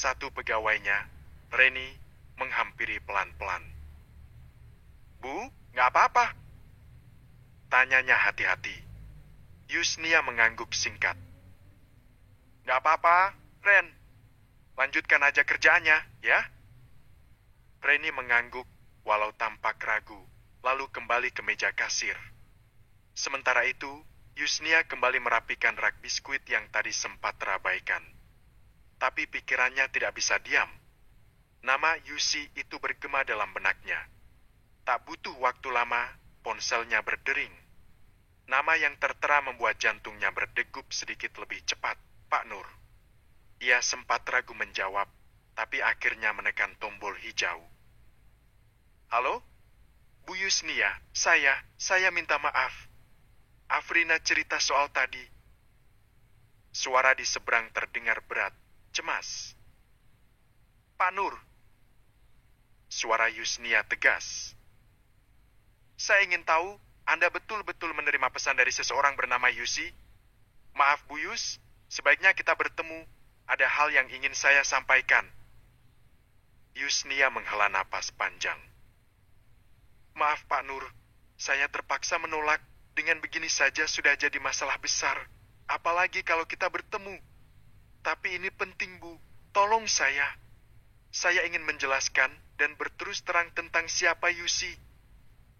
satu pegawainya, Reni, menghampiri pelan-pelan. Bu, nggak apa-apa. Tanyanya hati-hati. Yusnia mengangguk singkat. Nggak apa-apa, Ren. Lanjutkan aja kerjaannya, ya. Reni mengangguk walau tampak ragu, lalu kembali ke meja kasir. Sementara itu, Yusnia kembali merapikan rak biskuit yang tadi sempat terabaikan. Tapi pikirannya tidak bisa diam. Nama Yusi itu bergema dalam benaknya. Tak butuh waktu lama, ponselnya berdering. Nama yang tertera membuat jantungnya berdegup sedikit lebih cepat, Pak Nur. Ia sempat ragu menjawab, tapi akhirnya menekan tombol hijau. Halo? Bu Yusnia, saya minta maaf. Afrina cerita soal tadi. Suara di seberang terdengar berat, cemas. Pak Nur. Suara Yusnia tegas. Saya ingin tahu, Anda betul-betul menerima pesan dari seseorang bernama Yusi? Maaf Bu Yus, sebaiknya kita bertemu. Ada hal yang ingin saya sampaikan. Yusnia menghela napas panjang. Maaf Pak Nur, saya terpaksa menolak. Dengan begini saja sudah jadi masalah besar. Apalagi kalau kita bertemu. Tapi ini penting Bu, tolong saya. Saya ingin menjelaskan dan berterus terang tentang siapa Yusi.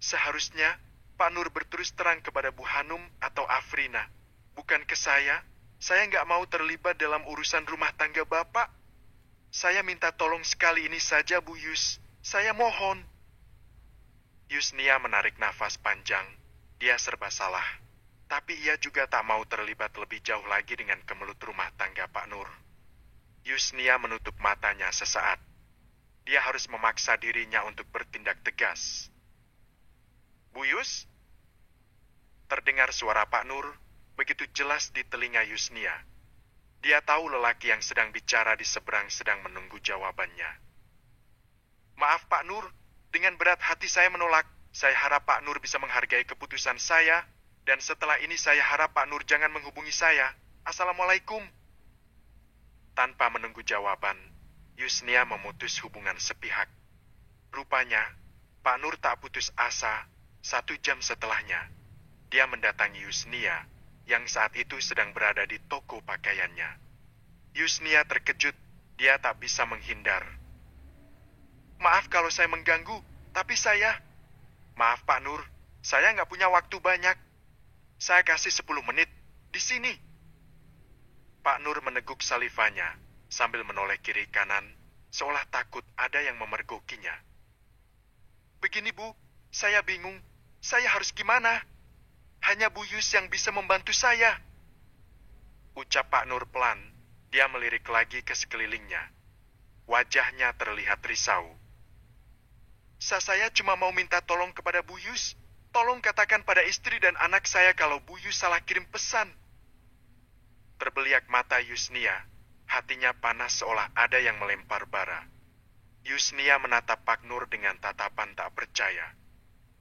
Seharusnya Pak Nur berterus terang kepada Bu Hanum atau Afrina. Bukan ke saya. Saya nggak mau terlibat dalam urusan rumah tangga Bapak. Saya minta tolong sekali ini saja Bu Yus. Saya mohon. Yusnia menarik nafas panjang. Dia serba salah. Tapi ia juga tak mau terlibat lebih jauh lagi dengan kemelut rumah tangga Pak Nur. Yusnia menutup matanya sesaat. Dia harus memaksa dirinya untuk bertindak tegas. Bu Yus? Terdengar suara Pak Nur begitu jelas di telinga Yusnia. Dia tahu lelaki yang sedang bicara di seberang sedang menunggu jawabannya. Maaf Pak Nur, dengan berat hati saya menolak. Saya harap Pak Nur bisa menghargai keputusan saya, dan setelah ini saya harap Pak Nur jangan menghubungi saya. Assalamualaikum. Tanpa menunggu jawaban, Yusnia memutus hubungan sepihak. Rupanya, Pak Nur tak putus asa. 1 jam setelahnya, dia mendatangi Yusnia, yang saat itu sedang berada di toko pakaiannya. Yusnia terkejut, dia tak bisa menghindar. Maaf kalau saya mengganggu, tapi Maaf Pak Nur, saya nggak punya waktu banyak. Saya kasih 10 menit, di sini. Pak Nur meneguk salivanya, sambil menoleh kiri kanan, seolah takut ada yang memergokinya. Begini Bu, saya bingung, saya harus gimana? Hanya Bu Yus yang bisa membantu saya. Ucap Pak Nur pelan, dia melirik lagi ke sekelilingnya. Wajahnya terlihat risau. Saya cuma mau minta tolong kepada Bu Yus. Tolong katakan pada istri dan anak saya kalau Bu Yus salah kirim pesan. Terbeliak mata Yusnia, hatinya panas seolah ada yang melempar bara. Yusnia menatap Pak Nur dengan tatapan tak percaya.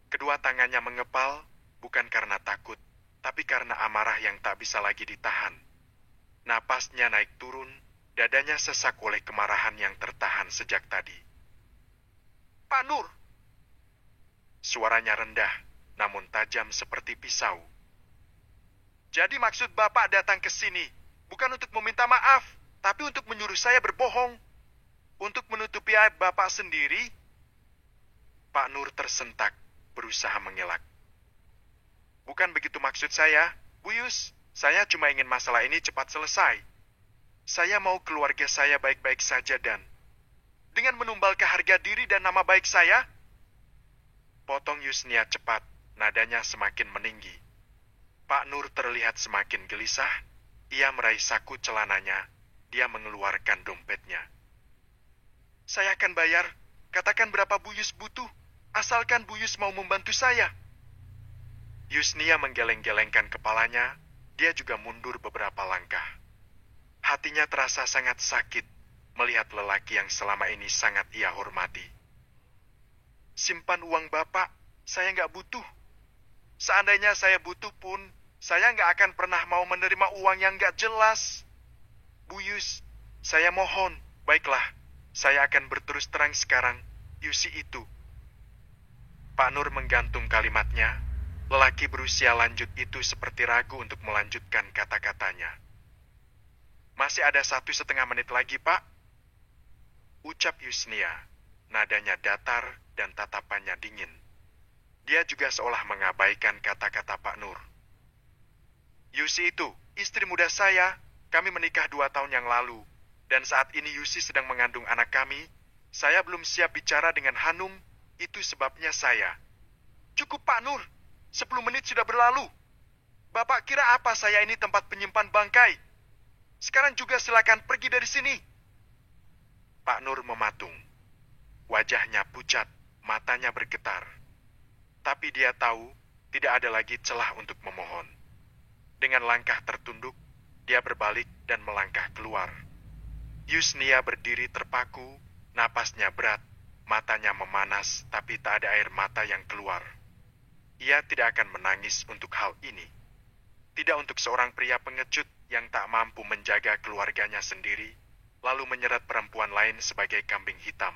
Kedua tangannya mengepal, bukan karena takut, tapi karena amarah yang tak bisa lagi ditahan. Napasnya naik turun, dadanya sesak oleh kemarahan yang tertahan sejak tadi. Pak Nur! Suaranya rendah, namun tajam seperti pisau. Jadi maksud Bapak datang ke sini, bukan untuk meminta maaf, tapi untuk menyuruh saya berbohong. Untuk menutupi aib Bapak sendiri? Pak Nur tersentak, berusaha mengelak. Bukan begitu maksud saya, Bu Yus. Saya cuma ingin masalah ini cepat selesai. Saya mau keluarga saya baik-baik saja dan dengan menumbalkan harga diri dan nama baik saya. Potong Yusnia cepat, nadanya semakin meninggi. Pak Nur terlihat semakin gelisah. Ia meraih saku celananya. Dia mengeluarkan dompetnya. Saya akan bayar. Katakan berapa Bu Yus butuh. Asalkan Bu Yus mau membantu saya. Yusnia menggeleng-gelengkan kepalanya. Dia juga mundur beberapa langkah. Hatinya terasa sangat sakit melihat lelaki yang selama ini sangat ia hormati. Simpan uang Bapak, saya nggak butuh. Seandainya saya butuh pun, saya nggak akan pernah mau menerima uang yang nggak jelas. Bu Yus, saya mohon, Baiklah, saya akan berterus terang sekarang, Yusi itu. Pak Nur menggantung kalimatnya. Lelaki berusia lanjut itu seperti ragu untuk melanjutkan kata-katanya. Masih ada 1,5 menit lagi, Pak. Ucap Yusnia, nadanya datar dan tatapannya dingin. Dia juga seolah mengabaikan kata-kata Pak Nur. Yusi itu, istri muda saya. Kami menikah 2 tahun yang lalu. Dan saat ini Yusi sedang mengandung anak kami. Saya belum siap bicara dengan Hanum. Itu sebabnya saya. Cukup, Pak Nur. 10 menit sudah berlalu. Bapak kira apa saya ini tempat penyimpan bangkai? Sekarang juga silakan pergi dari sini. Pak Nur mematung. Wajahnya pucat, matanya bergetar. Tapi dia tahu tidak ada lagi celah untuk memohon. Dengan langkah tertunduk, dia berbalik dan melangkah keluar. Yusnia berdiri terpaku, napasnya berat, matanya memanas tapi tak ada air mata yang keluar. Ia tidak akan menangis untuk hal ini. Tidak untuk seorang pria pengecut yang tak mampu menjaga keluarganya sendiri, lalu menyeret perempuan lain sebagai kambing hitam.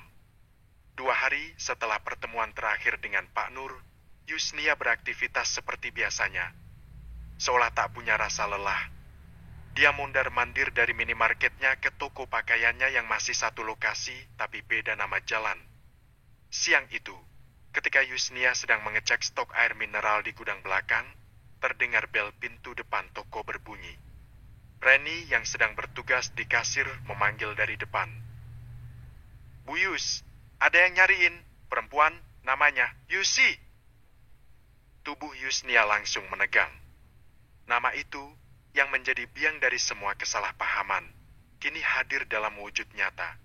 2 hari setelah pertemuan terakhir dengan Pak Nur, Yusnia beraktivitas seperti biasanya. Seolah tak punya rasa lelah. Dia mondar-mandir dari minimarketnya ke toko pakaiannya yang masih satu lokasi, tapi beda nama jalan. Siang itu, ketika Yusnia sedang mengecek stok air mineral di gudang belakang, terdengar bel pintu depan toko berbunyi. Reni yang sedang bertugas di kasir memanggil dari depan. Bu Yus, ada yang nyariin, perempuan, namanya Yusi. Tubuh Yusnia langsung menegang. Nama itu, yang menjadi biang dari semua kesalahpahaman, kini hadir dalam wujud nyata.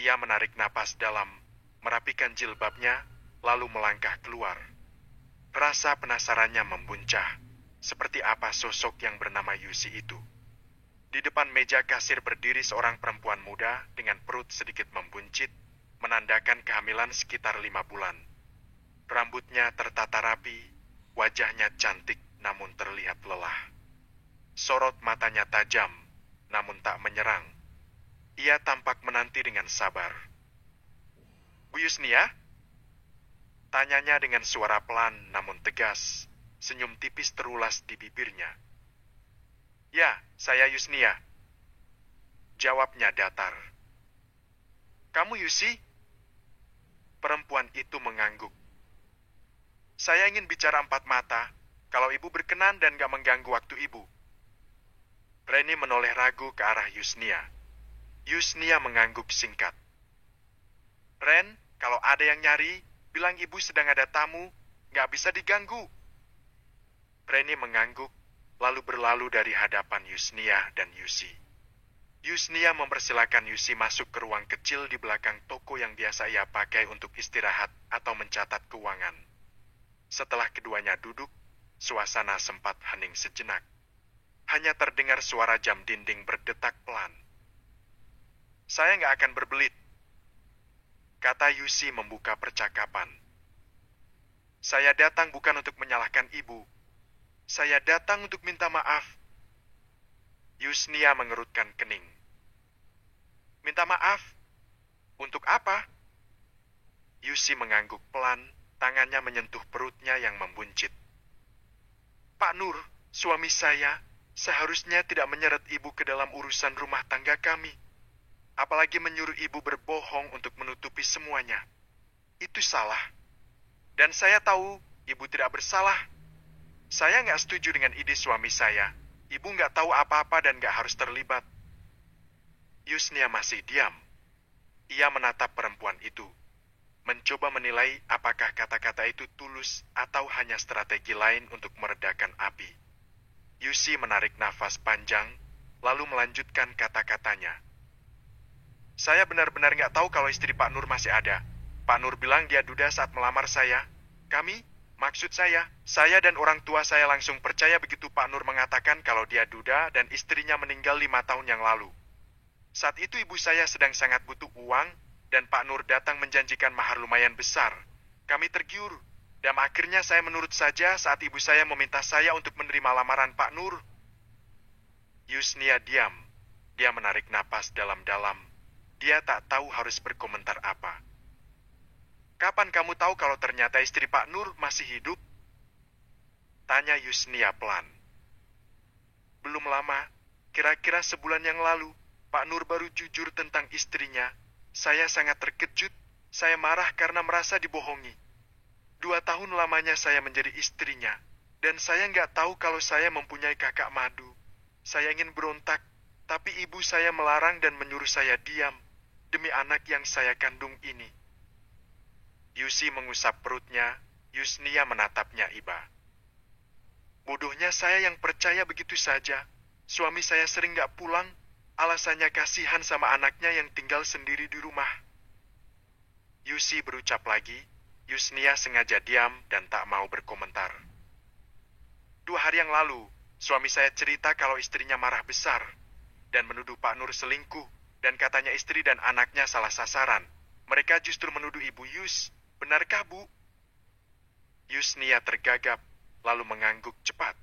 Ia menarik napas dalam, merapikan jilbabnya, lalu melangkah keluar. Rasa penasarannya membuncah, seperti apa sosok yang bernama Yusi itu. Di depan meja kasir berdiri seorang perempuan muda dengan perut sedikit membuncit, menandakan kehamilan sekitar 5 bulan. Rambutnya tertata rapi, wajahnya cantik namun terlihat lelah. Sorot matanya tajam, namun tak menyerang. Ia tampak menanti dengan sabar. Bu Yusnia? Tanyanya dengan suara pelan namun tegas, senyum tipis terulas di bibirnya. Ya, saya Yusnia. Jawabnya datar. Kamu Yusi? Perempuan itu mengangguk. Saya ingin bicara 4 mata, kalau ibu berkenan dan gak mengganggu waktu ibu. Reni menoleh ragu ke arah Yusnia. Yusnia mengangguk singkat. Ren, kalau ada yang nyari, bilang ibu sedang ada tamu, gak bisa diganggu. Reni mengangguk, lalu berlalu dari hadapan Yusnia dan Yusi. Yusnia mempersilakan Yusi masuk ke ruang kecil di belakang toko yang biasa ia pakai untuk istirahat atau mencatat keuangan. Setelah keduanya duduk, suasana sempat hening sejenak. Hanya terdengar suara jam dinding berdetak pelan. Saya nggak akan berbelit, kata Yusi membuka percakapan. Saya datang bukan untuk menyalahkan ibu. Saya datang untuk minta maaf. Yusnia mengerutkan kening. Minta maaf? Untuk apa? Yusi mengangguk pelan, tangannya menyentuh perutnya yang membuncit. Pak Nur, suami saya, seharusnya tidak menyeret ibu ke dalam urusan rumah tangga kami. Apalagi menyuruh ibu berbohong untuk menutupi semuanya. Itu salah. Dan saya tahu ibu tidak bersalah. Saya nggak setuju dengan ide suami saya. Ibu nggak tahu apa-apa dan nggak harus terlibat. Yusnia masih diam. Ia menatap perempuan itu, mencoba menilai apakah kata-kata itu tulus atau hanya strategi lain untuk meredakan api. Yusi menarik nafas panjang, lalu melanjutkan kata-katanya. Saya benar-benar nggak tahu kalau istri Pak Nur masih ada. Pak Nur bilang dia duda saat melamar saya. Maksud saya dan orang tua saya langsung percaya begitu Pak Nur mengatakan kalau dia duda dan istrinya meninggal 5 tahun yang lalu. Saat itu ibu saya sedang sangat butuh uang, dan Pak Nur datang menjanjikan mahar lumayan besar. Kami tergiur, dan akhirnya saya menurut saja saat ibu saya meminta saya untuk menerima lamaran Pak Nur. Yusnia diam. Dia menarik napas dalam-dalam, Dia tak tahu harus berkomentar apa. Kapan kamu tahu kalau ternyata istri Pak Nur masih hidup? Tanya Yusnia pelan. Belum lama, kira-kira sebulan yang lalu, Pak Nur baru jujur tentang istrinya. Saya sangat terkejut. Saya marah karena merasa dibohongi. 2 tahun lamanya saya menjadi istrinya, dan saya nggak tahu kalau saya mempunyai kakak madu. Saya ingin berontak, tapi ibu saya melarang dan menyuruh saya diam demi anak yang saya kandung ini. Yusi mengusap perutnya. Yusnia menatapnya iba. Bodohnya saya yang percaya begitu saja. Suami saya sering nggak pulang. Alasannya kasihan sama anaknya yang tinggal sendiri di rumah. Yusi berucap lagi. Yusnia sengaja diam dan tak mau berkomentar. 2 hari yang lalu, suami saya cerita kalau istrinya marah besar dan menuduh Pak Nur selingkuh, dan katanya istri dan anaknya salah sasaran. Mereka justru menuduh Ibu Yus. Benarkah, Bu? Yusnia tergagap, lalu mengangguk cepat.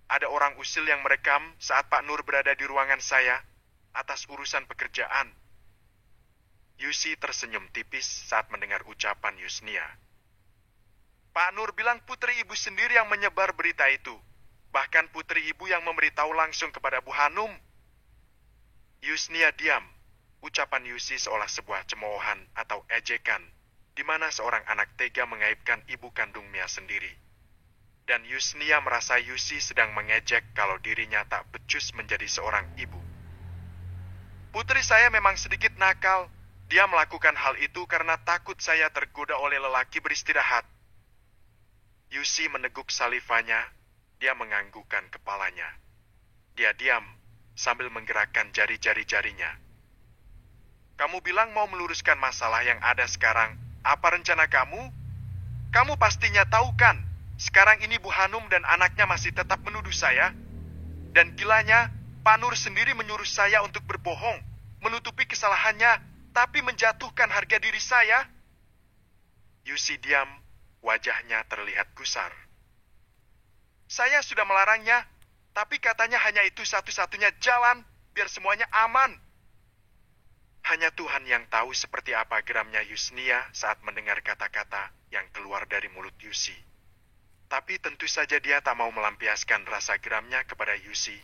Ada orang usil yang merekam saat Pak Nur berada di ruangan saya atas urusan pekerjaan. Yusi tersenyum tipis saat mendengar ucapan Yusnia. Pak Nur bilang putri ibu sendiri yang menyebar berita itu. Bahkan putri ibu yang memberitahu langsung kepada Bu Hanum. Yusnia diam. Ucapan Yusi seolah sebuah cemoohan atau ejekan, di mana seorang anak tega mengaibkan ibu kandungnya sendiri. Dan Yusnia merasa Yusi sedang mengejek kalau dirinya tak becus menjadi seorang ibu. Putri saya memang sedikit nakal. Dia melakukan hal itu karena takut saya tergoda oleh lelaki beristirahat. Yusi meneguk salivanya. Dia menganggukkan kepalanya. Dia diam sambil menggerakkan jari-jari-jarinya. Kamu bilang mau meluruskan masalah yang ada sekarang. Apa rencana kamu? Kamu pastinya tahu kan, sekarang ini Bu Hanum dan anaknya masih tetap menuduh saya. Dan gilanya, Pak Nur sendiri menyuruh saya untuk berbohong, menutupi kesalahannya, tapi menjatuhkan harga diri saya. Yusi diam, wajahnya terlihat gusar. Saya sudah melarangnya, tapi katanya hanya itu satu-satunya jalan biar semuanya aman. Hanya Tuhan yang tahu seperti apa geramnya Yusnia saat mendengar kata-kata yang keluar dari mulut Yusi. Tapi tentu saja dia tak mau melampiaskan rasa geramnya kepada Yusi,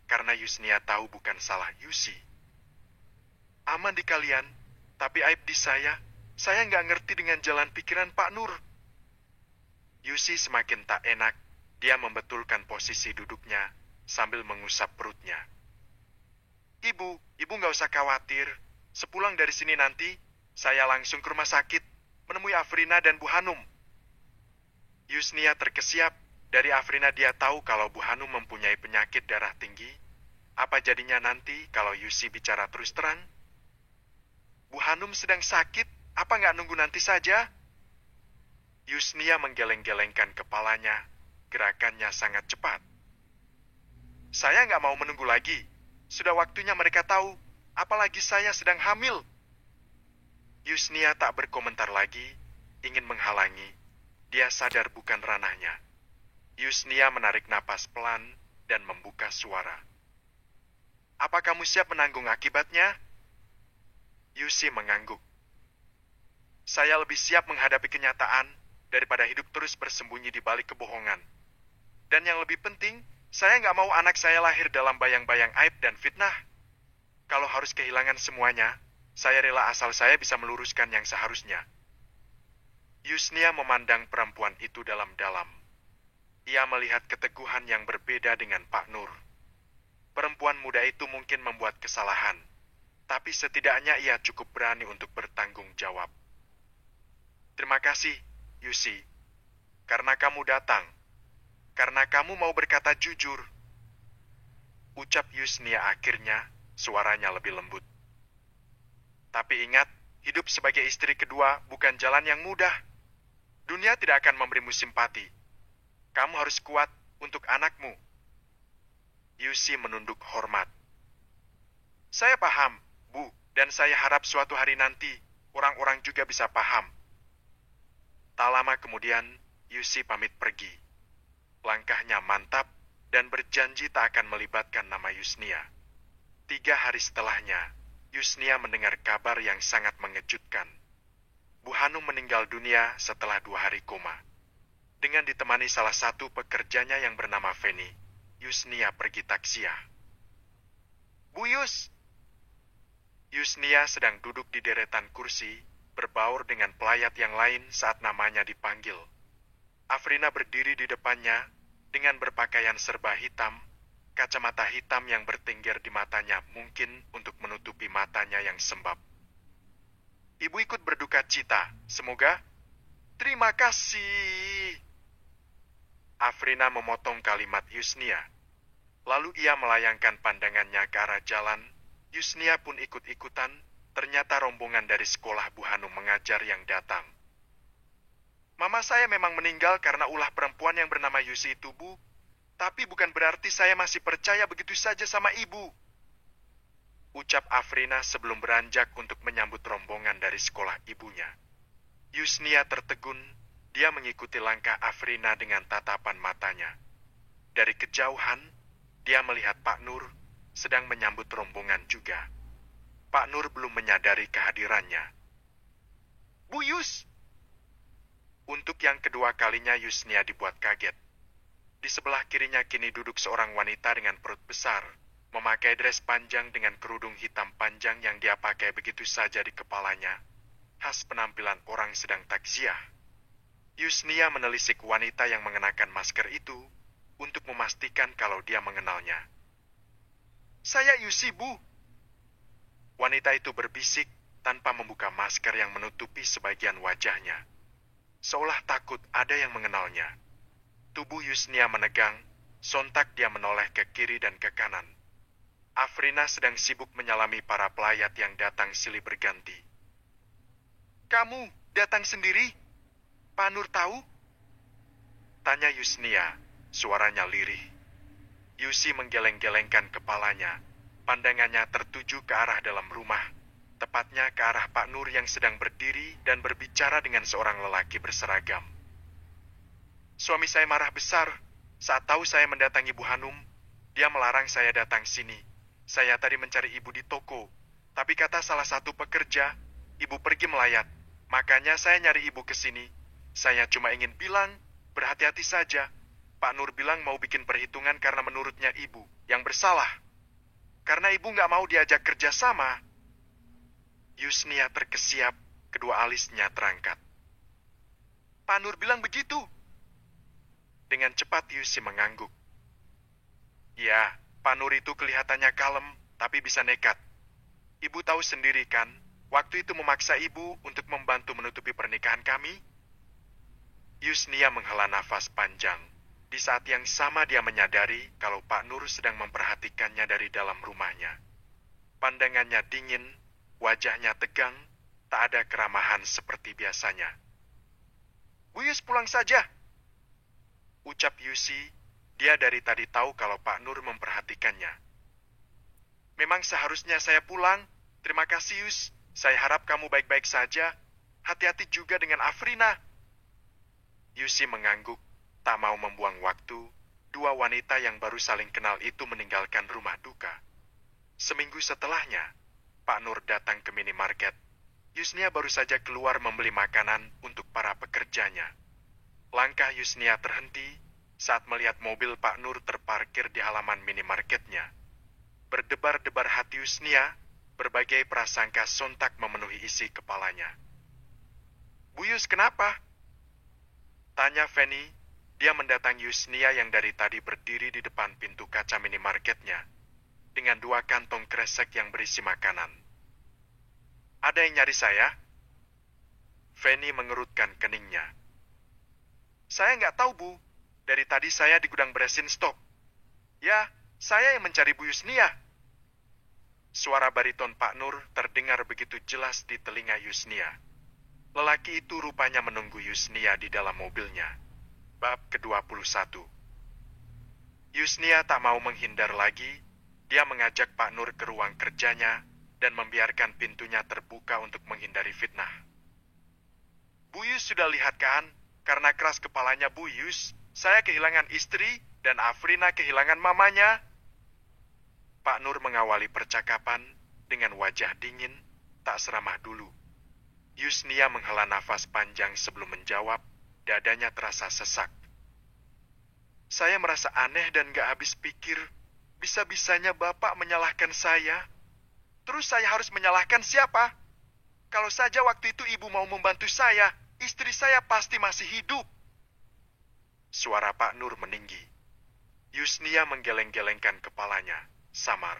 karena Yusnia tahu bukan salah Yusi. Aman di kalian, tapi aib di saya nggak ngerti dengan jalan pikiran Pak Nur. Yusi semakin tak enak. Dia membetulkan posisi duduknya sambil mengusap perutnya. Ibu nggak usah khawatir. Sepulang dari sini nanti, saya langsung ke rumah sakit menemui Afrina dan Bu Hanum. Yusnia terkesiap. Dari Afrina dia tahu kalau Bu Hanum mempunyai penyakit darah tinggi. Apa jadinya nanti kalau Yusi bicara terus terang? Bu Hanum sedang sakit, apa nggak nunggu nanti saja? Yusnia menggeleng-gelengkan kepalanya. Gerakannya sangat cepat. Saya nggak mau menunggu lagi. Sudah waktunya mereka tahu, apalagi saya sedang hamil. Yusnia tak berkomentar lagi, ingin menghalangi. Dia sadar bukan ranahnya. Yusnia menarik napas pelan dan membuka suara. Apa kamu siap menanggung akibatnya? Yusi mengangguk. Saya lebih siap menghadapi kenyataan daripada hidup terus bersembunyi di balik kebohongan. Dan yang lebih penting, saya nggak mau anak saya lahir dalam bayang-bayang aib dan fitnah. Kalau harus kehilangan semuanya, saya rela asal saya bisa meluruskan yang seharusnya. Yusnia memandang perempuan itu dalam-dalam. Ia melihat keteguhan yang berbeda dengan Pak Nur. Perempuan muda itu mungkin membuat kesalahan, tapi setidaknya ia cukup berani untuk bertanggung jawab. Terima kasih, Yusi, karena kamu datang. Karena kamu mau berkata jujur. Ucap Yusnia akhirnya, suaranya lebih lembut. Tapi ingat, hidup sebagai istri kedua bukan jalan yang mudah. Dunia tidak akan memberimu simpati. Kamu harus kuat untuk anakmu. Yusi menunduk hormat. Saya paham, Bu, dan saya harap suatu hari nanti orang-orang juga bisa paham. Tak lama kemudian, Yusi pamit pergi. Langkahnya mantap dan berjanji tak akan melibatkan nama Yusnia. 3 hari setelahnya, Yusnia mendengar kabar yang sangat mengejutkan. Bu Hanum meninggal dunia setelah 2 hari koma. Dengan ditemani salah satu pekerjanya yang bernama Feni, Yusnia pergi takziah. Bu Yus! Yusnia sedang duduk di deretan kursi, berbaur dengan pelayat yang lain saat namanya dipanggil. Afrina berdiri di depannya dengan berpakaian serba hitam, kacamata hitam yang bertengger di matanya mungkin untuk menutupi matanya yang sembab. Ibu ikut berduka cita, semoga. Terima kasih. Afrina memotong kalimat Yusnia. Lalu ia melayangkan pandangannya ke arah jalan. Yusnia pun ikut-ikutan, ternyata rombongan dari sekolah Bu Hanum mengajar yang datang. Mama saya memang meninggal karena ulah perempuan yang bernama Yusi itu, Bu. Tapi bukan berarti saya masih percaya begitu saja sama ibu. Ucap Afrina sebelum beranjak untuk menyambut rombongan dari sekolah ibunya. Yusnia tertegun, dia mengikuti langkah Afrina dengan tatapan matanya. Dari kejauhan, dia melihat Pak Nur sedang menyambut rombongan juga. Pak Nur belum menyadari kehadirannya. Bu Yus! Untuk yang kedua kalinya Yusnia dibuat kaget. Di sebelah kirinya kini duduk seorang wanita dengan perut besar, memakai dres panjang dengan kerudung hitam panjang yang dia pakai begitu saja di kepalanya, khas penampilan orang sedang takziah. Yusnia menelisik wanita yang mengenakan masker itu untuk memastikan kalau dia mengenalnya. Saya Yusi, Bu. Wanita itu berbisik tanpa membuka masker yang menutupi sebagian wajahnya. Seolah takut ada yang mengenalnya. Tubuh Yusnia menegang, sontak dia menoleh ke kiri dan ke kanan. Afrina sedang sibuk menyalami para pelayat yang datang silih berganti. Kamu datang sendiri? Pak Nur tahu? Tanya Yusnia, suaranya lirih. Yusi menggeleng-gelengkan kepalanya. Pandangannya tertuju ke arah dalam rumah, tepatnya ke arah Pak Nur yang sedang berdiri dan berbicara dengan seorang lelaki berseragam. Suami saya marah besar saat tahu saya mendatangi Bu Hanum. Dia melarang saya datang sini. Saya tadi mencari ibu di toko, tapi kata salah satu pekerja, ibu pergi melayat. Makanya saya nyari ibu ke sini. Saya cuma ingin bilang, berhati-hati saja. Pak Nur bilang mau bikin perhitungan karena menurutnya ibu yang bersalah. Karena ibu nggak mau diajak kerja sama. Yusnia terkesiap, kedua alisnya terangkat. Pak Nur bilang begitu. Dengan cepat Yusi mengangguk. Ya, Pak Nur itu kelihatannya kalem, tapi bisa nekat. Ibu tahu sendiri kan, waktu itu memaksa ibu untuk membantu menutupi pernikahan kami. Yusnia menghela nafas panjang. Di saat yang sama dia menyadari kalau Pak Nur sedang memperhatikannya dari dalam rumahnya. Pandangannya dingin, wajahnya tegang, tak ada keramahan seperti biasanya. Bu Yus pulang saja. Ucap Yusi, dia dari tadi tahu kalau Pak Nur memperhatikannya. Memang seharusnya saya pulang. Terima kasih Yus, saya harap kamu baik-baik saja. Hati-hati juga dengan Afrina. Yusi mengangguk. Tak mau membuang waktu, dua wanita yang baru saling kenal itu meninggalkan rumah duka. Seminggu setelahnya, Pak Nur datang ke minimarket. Yusnia baru saja keluar membeli makanan untuk para pekerjanya. Langkah Yusnia terhenti saat melihat mobil Pak Nur terparkir di halaman minimarketnya. Berdebar-debar hati Yusnia, berbagai prasangka sontak memenuhi isi kepalanya. Bu Yus, kenapa? Tanya Feni. Dia mendatangi Yusnia yang dari tadi berdiri di depan pintu kaca minimarketnya dengan 2 kantong kresek yang berisi makanan. Ada yang nyari saya? Feni mengerutkan keningnya. Saya nggak tahu, Bu. Dari tadi saya di gudang beresin stok. Ya, saya yang mencari Bu Yusnia. Suara bariton Pak Nur terdengar begitu jelas di telinga Yusnia. Lelaki itu rupanya menunggu Yusnia di dalam mobilnya. Bab ke-21. Yusnia tak mau menghindar lagi. Dia mengajak Pak Nur ke ruang kerjanya dan membiarkan pintunya terbuka untuk menghindari fitnah. Bu Yus sudah lihat kan? Karena keras kepalanya Bu Yus, saya kehilangan istri dan Afrina kehilangan mamanya. Pak Nur mengawali percakapan dengan wajah dingin, tak seramah dulu. Yusnia menghela nafas panjang sebelum menjawab, dadanya terasa sesak. Saya merasa aneh dan gak habis pikir. Bisa-bisanya Bapak menyalahkan saya. Terus saya harus menyalahkan siapa? Kalau saja waktu itu Ibu mau membantu saya, istri saya pasti masih hidup. Suara Pak Nur meninggi. Yusnia menggeleng-gelengkan kepalanya, samar.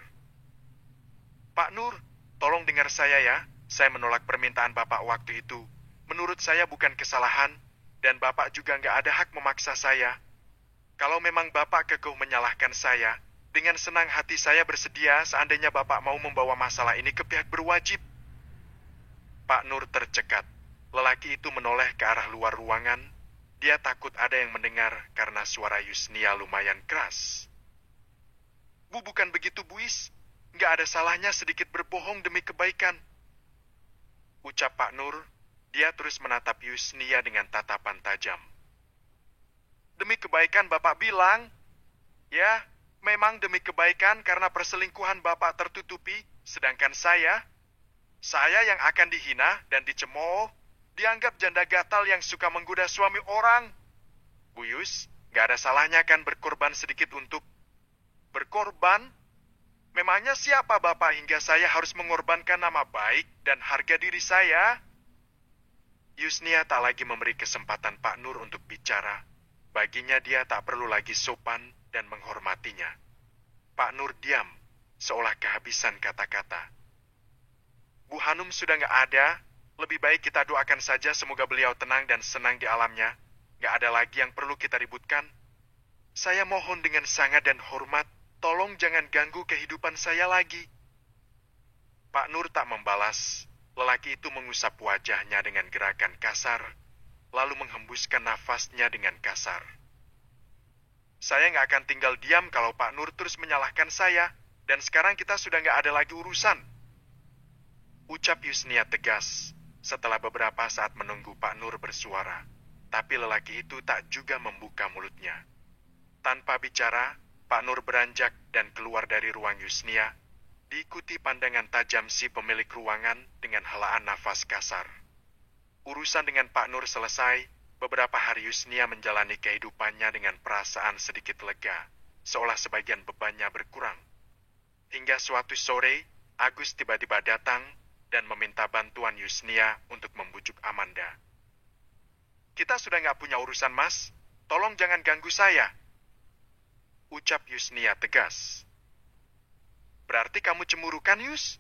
Pak Nur, tolong dengar saya ya. Saya menolak permintaan Bapak waktu itu. Menurut saya bukan kesalahan, dan Bapak juga nggak ada hak memaksa saya. Kalau memang Bapak kekeh menyalahkan saya, dengan senang hati saya bersedia seandainya Bapak mau membawa masalah ini ke pihak berwajib. Pak Nur tercekat. Lelaki itu menoleh ke arah luar ruangan. Dia takut ada yang mendengar karena suara Yusnia lumayan keras. Bu, bukan begitu, Buis. Nggak ada salahnya sedikit berbohong demi kebaikan. Ucap Pak Nur. Dia terus menatap Yusnia dengan tatapan tajam. Demi kebaikan Bapak bilang. Ya, memang demi kebaikan karena perselingkuhan Bapak tertutupi, sedangkan saya yang akan dihina dan dicemooh, dianggap janda gatal yang suka menggoda suami orang. Bu Yus, gak ada salahnya kan berkorban sedikit untuk... Berkorban? Memangnya siapa Bapak hingga saya harus mengorbankan nama baik dan harga diri saya? Yusnia tak lagi memberi kesempatan Pak Nur untuk bicara. Baginya dia tak perlu lagi sopan dan menghormatinya. Pak Nur diam, seolah kehabisan kata-kata. Bu Hanum sudah gak ada, lebih baik kita doakan saja semoga beliau tenang dan senang di alamnya. Gak ada lagi yang perlu kita ributkan. Saya mohon dengan sangat dan hormat, tolong jangan ganggu kehidupan saya lagi. Pak Nur tak membalas. Lelaki itu mengusap wajahnya dengan gerakan kasar, lalu menghembuskan nafasnya dengan kasar. Saya nggak akan tinggal diam kalau Pak Nur terus menyalahkan saya, dan sekarang kita sudah nggak ada lagi urusan. Ucap Yusnia tegas, setelah beberapa saat menunggu Pak Nur bersuara. Tapi lelaki itu tak juga membuka mulutnya. Tanpa bicara, Pak Nur beranjak dan keluar dari ruang Yusnia, diikuti pandangan tajam si pemilik ruangan dengan helaan nafas kasar. Urusan dengan Pak Nur selesai, beberapa hari Yusnia menjalani kehidupannya dengan perasaan sedikit lega, seolah sebagian bebannya berkurang. Hingga suatu sore, Agus tiba-tiba datang dan meminta bantuan Yusnia untuk membujuk Amanda. Kita sudah nggak punya urusan, Mas. Tolong jangan ganggu saya. Ucap Yusnia tegas. Berarti kamu cemburu kan, Yus?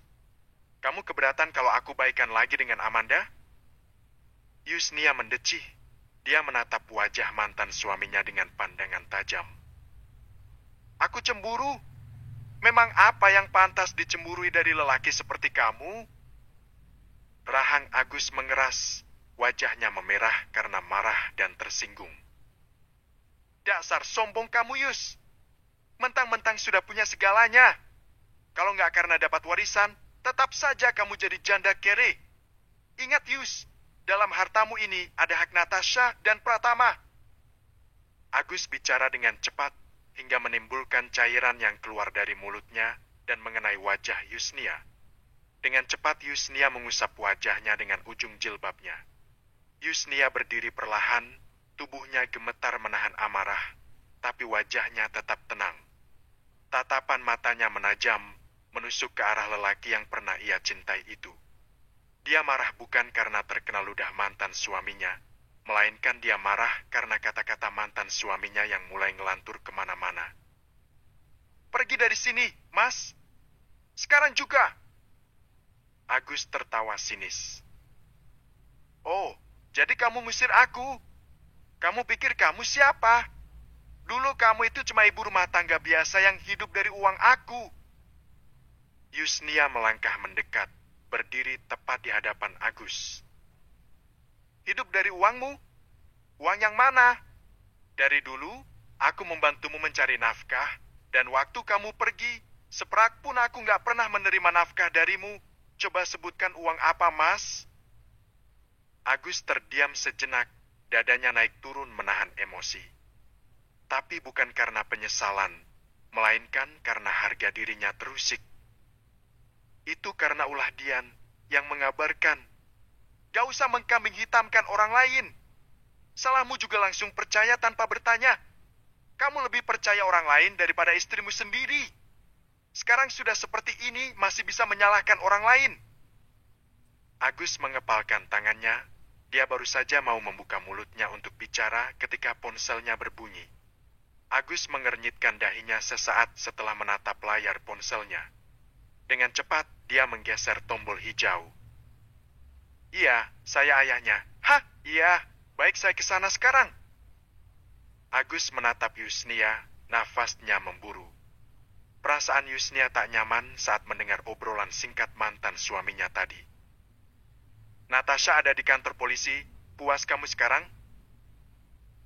Kamu keberatan kalau aku baikan lagi dengan Amanda? Yusnia mendecih. Dia menatap wajah mantan suaminya dengan pandangan tajam. Aku cemburu? Memang apa yang pantas dicemburui dari lelaki seperti kamu? Rahang Agus mengeras. Wajahnya memerah karena marah dan tersinggung. Dasar sombong kamu, Yus. Mentang-mentang sudah punya segalanya. Kalau nggak karena dapat warisan, tetap saja kamu jadi janda kere. Ingat, Yus, dalam hartamu ini ada hak Natasha dan Pratama. Agus bicara dengan cepat hingga menimbulkan cairan yang keluar dari mulutnya dan mengenai wajah Yusnia. Dengan cepat Yusnia mengusap wajahnya dengan ujung jilbabnya. Yusnia berdiri perlahan, tubuhnya gemetar menahan amarah, tapi wajahnya tetap tenang. Tatapan matanya menajam, menusuk ke arah lelaki yang pernah ia cintai itu. Dia marah bukan karena terkena ludah mantan suaminya, melainkan dia marah karena kata-kata mantan suaminya yang mulai ngelantur kemana-mana. Pergi dari sini, Mas. Sekarang juga. Agus tertawa sinis. Oh, jadi kamu ngusir aku? Kamu pikir kamu siapa? Dulu kamu itu cuma ibu rumah tangga biasa yang hidup dari uang aku. Yusnia melangkah mendekat, berdiri tepat di hadapan Agus. Hidup dari uangmu? Uang yang mana? Dari dulu, aku membantumu mencari nafkah, dan waktu kamu pergi, seperak pun aku nggak pernah menerima nafkah darimu. Coba sebutkan uang apa, Mas? Agus terdiam sejenak, dadanya naik turun menahan emosi. Tapi bukan karena penyesalan, melainkan karena harga dirinya terusik. Itu karena ulah Dian yang mengabarkan. Gak usah mengkambing hitamkan orang lain. Salahmu juga langsung percaya tanpa bertanya. Kamu lebih percaya orang lain daripada istrimu sendiri. Sekarang sudah seperti ini masih bisa menyalahkan orang lain. Agus mengepalkan tangannya. Dia baru saja mau membuka mulutnya untuk bicara ketika ponselnya berbunyi. Agus mengernyitkan dahinya sesaat setelah menatap layar ponselnya. Dengan cepat, dia menggeser tombol hijau. Iya, saya ayahnya. Hah, iya, baik saya ke sana sekarang. Agus menatap Yusnia, nafasnya memburu. Perasaan Yusnia tak nyaman saat mendengar obrolan singkat mantan suaminya tadi. Natasha ada di kantor polisi, puas kamu sekarang?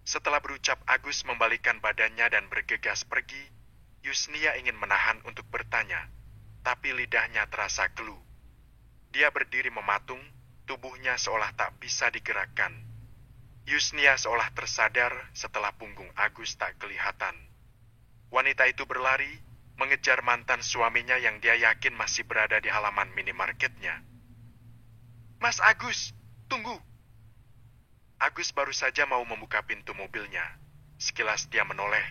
Setelah berucap Agus membalikkan badannya dan bergegas pergi, Yusnia ingin menahan untuk bertanya, tapi lidahnya terasa gelu. Dia berdiri mematung, tubuhnya seolah tak bisa digerakkan. Yusnia seolah tersadar setelah punggung Agus tak kelihatan. Wanita itu berlari, mengejar mantan suaminya yang dia yakin masih berada di halaman minimarketnya. Mas Agus, tunggu. Agus baru saja mau membuka pintu mobilnya. Sekilas dia menoleh,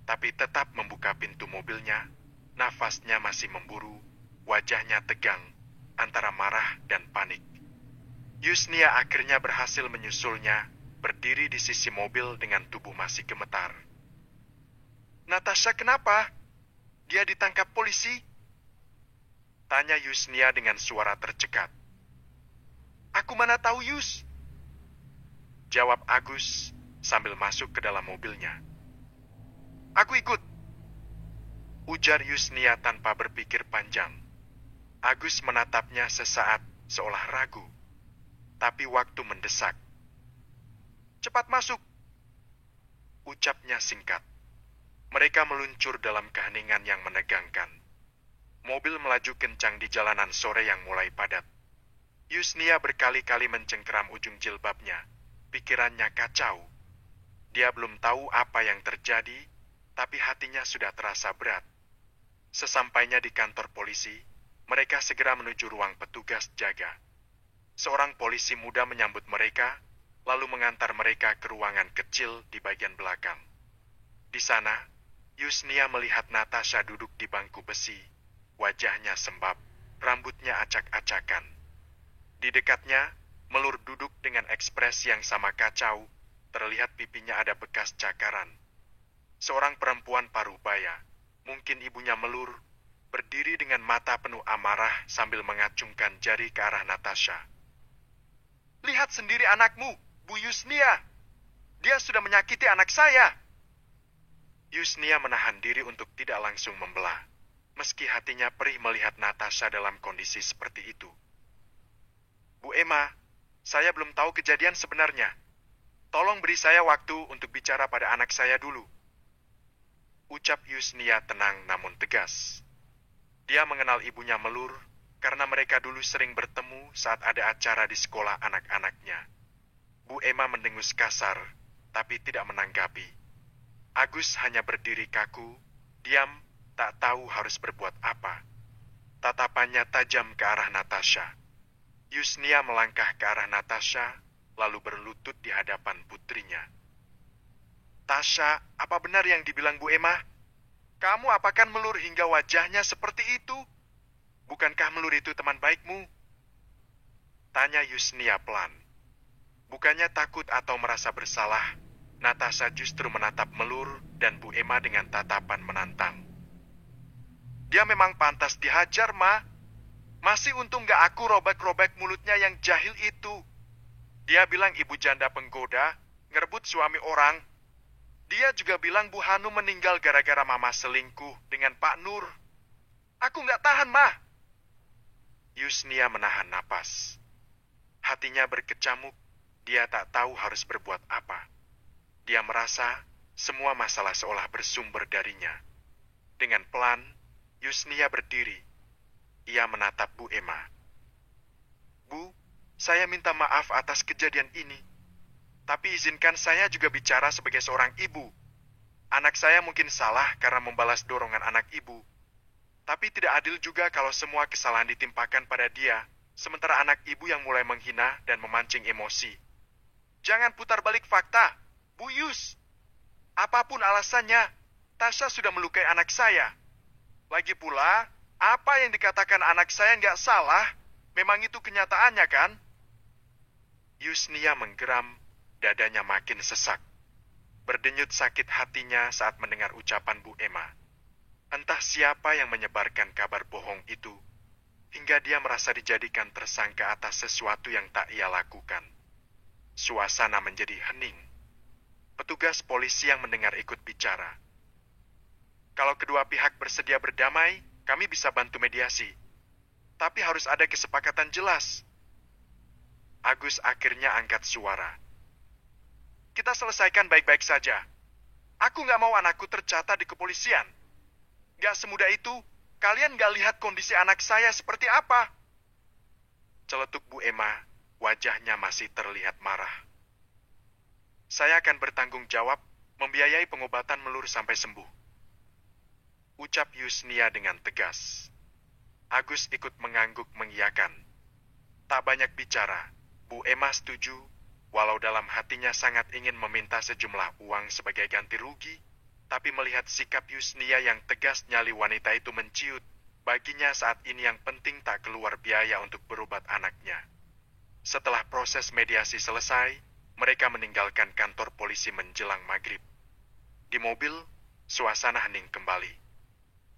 tapi tetap membuka pintu mobilnya. Nafasnya masih memburu, wajahnya tegang, antara marah dan panik. Yusnia akhirnya berhasil menyusulnya, berdiri di sisi mobil dengan tubuh masih gemetar. Natasha kenapa? Dia ditangkap polisi? Tanya Yusnia dengan suara tercekat. Aku mana tahu, Yus? Jawab Agus sambil masuk ke dalam mobilnya. Aku ikut. Ujar Yusnia tanpa berpikir panjang. Agus menatapnya sesaat seolah ragu. Tapi waktu mendesak. Cepat masuk. Ucapnya singkat. Mereka meluncur dalam keheningan yang menegangkan. Mobil melaju kencang di jalanan sore yang mulai padat. Yusnia berkali-kali mencengkeram ujung jilbabnya. Pikirannya kacau. Dia belum tahu apa yang terjadi, tapi hatinya sudah terasa berat. Sesampainya di kantor polisi, mereka segera menuju ruang petugas jaga. Seorang polisi muda menyambut mereka, lalu mengantar mereka ke ruangan kecil di bagian belakang. Di sana, Yusnia melihat Natasha duduk di bangku besi. Wajahnya sembab, rambutnya acak-acakan. Di dekatnya, Melur duduk dengan ekspresi yang sama kacau, terlihat pipinya ada bekas cakaran. Seorang perempuan parubaya, mungkin ibunya Melur, berdiri dengan mata penuh amarah sambil mengacungkan jari ke arah Natasha. Lihat sendiri anakmu, Bu Yusnia. Dia sudah menyakiti anak saya. Yusnia menahan diri untuk tidak langsung membelah, meski hatinya perih melihat Natasha dalam kondisi seperti itu. Bu Emma, saya belum tahu kejadian sebenarnya. Tolong beri saya waktu untuk bicara pada anak saya dulu. Ucap Yusnia tenang namun tegas. Dia mengenal ibunya Melur karena mereka dulu sering bertemu saat ada acara di sekolah anak-anaknya. Bu Emma mendengus kasar, tapi tidak menanggapi. Agus hanya berdiri kaku, diam, tak tahu harus berbuat apa. Tatapannya tajam ke arah Natasha. Yusnia melangkah ke arah Natasha, lalu berlutut di hadapan putrinya. Tasha, apa benar yang dibilang Bu Emma? Kamu apakan Melur hingga wajahnya seperti itu? Bukankah Melur itu teman baikmu? Tanya Yusnia pelan. Bukannya takut atau merasa bersalah, Natasha justru menatap Melur dan Bu Emma dengan tatapan menantang. Dia memang pantas dihajar, Ma. Masih untung gak aku robek-robek mulutnya yang jahil itu. Dia bilang ibu janda penggoda, ngerebut suami orang. Dia juga bilang Bu Hanu meninggal gara-gara mama selingkuh dengan Pak Nur. Aku gak tahan, Ma. Yusnia menahan napas. Hatinya berkecamuk, dia tak tahu harus berbuat apa. Dia merasa semua masalah seolah bersumber darinya. Dengan pelan, Yusnia berdiri. Ia menatap Bu Emma. Bu, saya minta maaf atas kejadian ini. Tapi izinkan saya juga bicara sebagai seorang ibu. Anak saya mungkin salah karena membalas dorongan anak ibu. Tapi tidak adil juga kalau semua kesalahan ditimpakan pada dia, sementara anak ibu yang mulai menghina dan memancing emosi. Jangan putar balik fakta, Bu Yus. Apapun alasannya, Tasha sudah melukai anak saya. Lagi pula, apa yang dikatakan anak saya nggak salah, memang itu kenyataannya kan? Yusnia menggeram, dadanya makin sesak. Berdenyut sakit hatinya saat mendengar ucapan Bu Emma. Entah siapa yang menyebarkan kabar bohong itu, hingga dia merasa dijadikan tersangka atas sesuatu yang tak ia lakukan. Suasana menjadi hening. Petugas polisi yang mendengar ikut bicara. Kalau kedua pihak bersedia berdamai, kami bisa bantu mediasi. Tapi harus ada kesepakatan jelas. Agus akhirnya angkat suara. Kita selesaikan baik-baik saja. Aku nggak mau anakku tercatat di kepolisian. Gak semudah itu, kalian gak lihat kondisi anak saya seperti apa? Celetuk Bu Emma, wajahnya masih terlihat marah. Saya akan bertanggung jawab membiayai pengobatan Melur sampai sembuh. Ucap Yusnia dengan tegas. Agus ikut mengangguk mengiyakan. Tak banyak bicara, Bu Emma setuju, walau dalam hatinya sangat ingin meminta sejumlah uang sebagai ganti rugi. Tapi melihat sikap Yusnia yang tegas, nyali wanita itu menciut. Baginya saat ini yang penting tak keluar biaya untuk berobat anaknya. Setelah proses mediasi selesai, mereka meninggalkan kantor polisi menjelang maghrib. Di mobil, suasana hening kembali.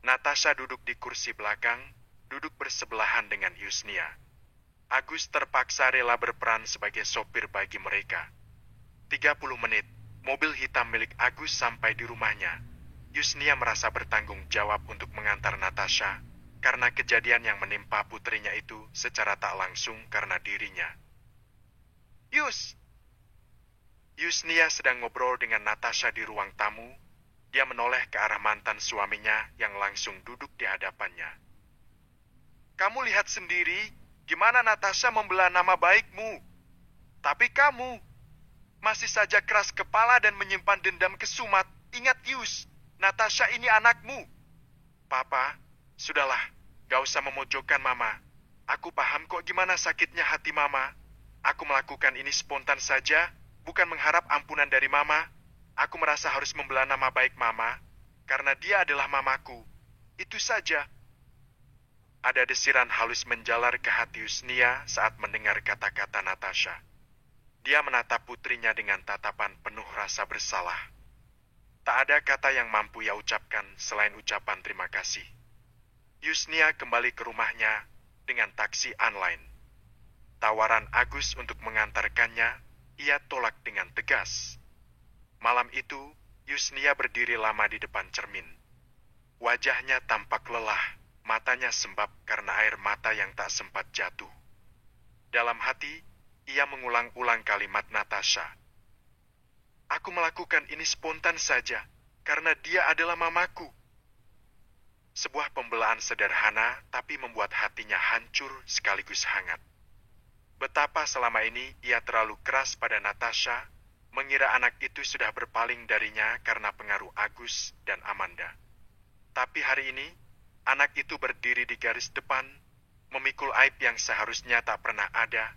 Natasha duduk di kursi belakang, duduk bersebelahan dengan Yusnia. Agus terpaksa rela berperan sebagai sopir bagi mereka. 30 menit. Mobil hitam milik Agus sampai di rumahnya. Yusnia merasa bertanggung jawab untuk mengantar Natasha karena kejadian yang menimpa putrinya itu secara tak langsung karena dirinya. Yusnia sedang ngobrol dengan Natasha di ruang tamu. Dia menoleh ke arah mantan suaminya yang langsung duduk di hadapannya. Kamu lihat sendiri gimana Natasha membela nama baikmu. Tapi kamu masih saja keras kepala dan menyimpan dendam kesumat. Ingat Yus, Natasha ini anakmu. Papa, sudahlah, gak usah memojokkan Mama. Aku paham kok gimana sakitnya hati Mama. Aku melakukan ini spontan saja, bukan mengharap ampunan dari Mama. Aku merasa harus membela nama baik Mama, karena dia adalah mamaku. Itu saja. Ada desiran halus menjalar ke hati Yusnia saat mendengar kata-kata Natasha. Dia menatap putrinya dengan tatapan penuh rasa bersalah. Tak ada kata yang mampu ia ucapkan selain ucapan terima kasih. Yusnia kembali ke rumahnya dengan taksi online. Tawaran Agus untuk mengantarkannya, ia tolak dengan tegas. Malam itu, Yusnia berdiri lama di depan cermin. Wajahnya tampak lelah, matanya sembab karena air mata yang tak sempat jatuh. Dalam hati, ia mengulang-ulang kalimat Natasha. Aku melakukan ini spontan saja, karena dia adalah mamaku. Sebuah pembelaan sederhana, tapi membuat hatinya hancur sekaligus hangat. Betapa selama ini ia terlalu keras pada Natasha, mengira anak itu sudah berpaling darinya karena pengaruh Agus dan Amanda. Tapi hari ini, anak itu berdiri di garis depan, memikul aib yang seharusnya tak pernah ada,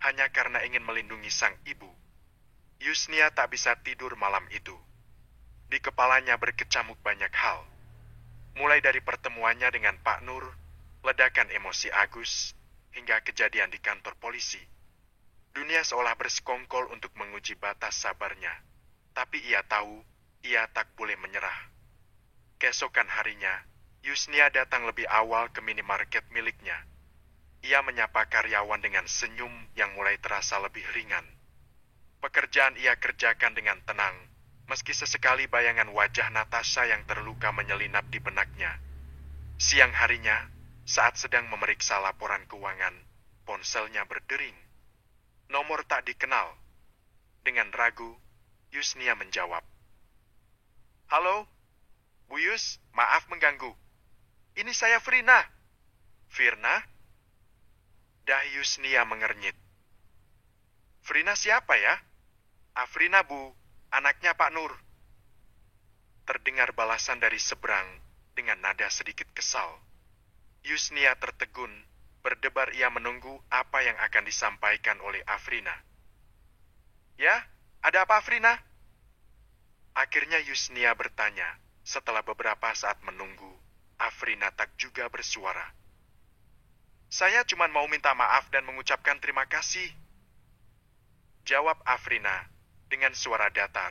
hanya karena ingin melindungi sang ibu. Yusnia tak bisa tidur malam itu. Di kepalanya berkecamuk banyak hal. Mulai dari pertemuannya dengan Pak Nur, ledakan emosi Agus, hingga kejadian di kantor polisi. Dunia seolah bersekongkol untuk menguji batas sabarnya. Tapi ia tahu, ia tak boleh menyerah. Keesokan harinya, Yusnia datang lebih awal ke minimarket miliknya. Ia menyapa karyawan dengan senyum yang mulai terasa lebih ringan. Pekerjaan ia kerjakan dengan tenang, meski sesekali bayangan wajah Natasha yang terluka menyelinap di benaknya. Siang harinya, saat sedang memeriksa laporan keuangan, ponselnya berdering. Nomor tak dikenal. Dengan ragu, Yusnia menjawab. Halo, Bu Yus, maaf mengganggu. Ini saya Frina. Firna? Dahi Yusnia mengernyit. Frina siapa ya? Afrina Bu, anaknya Pak Nur. Terdengar balasan dari seberang dengan nada sedikit kesal. Yusnia tertegun, berdebar ia menunggu apa yang akan disampaikan oleh Afrina. Ya, ada apa Afrina? Akhirnya Yusnia bertanya. Setelah beberapa saat menunggu, Afrina tak juga bersuara. Saya cuma mau minta maaf dan mengucapkan terima kasih. Jawab Afrina dengan suara datar.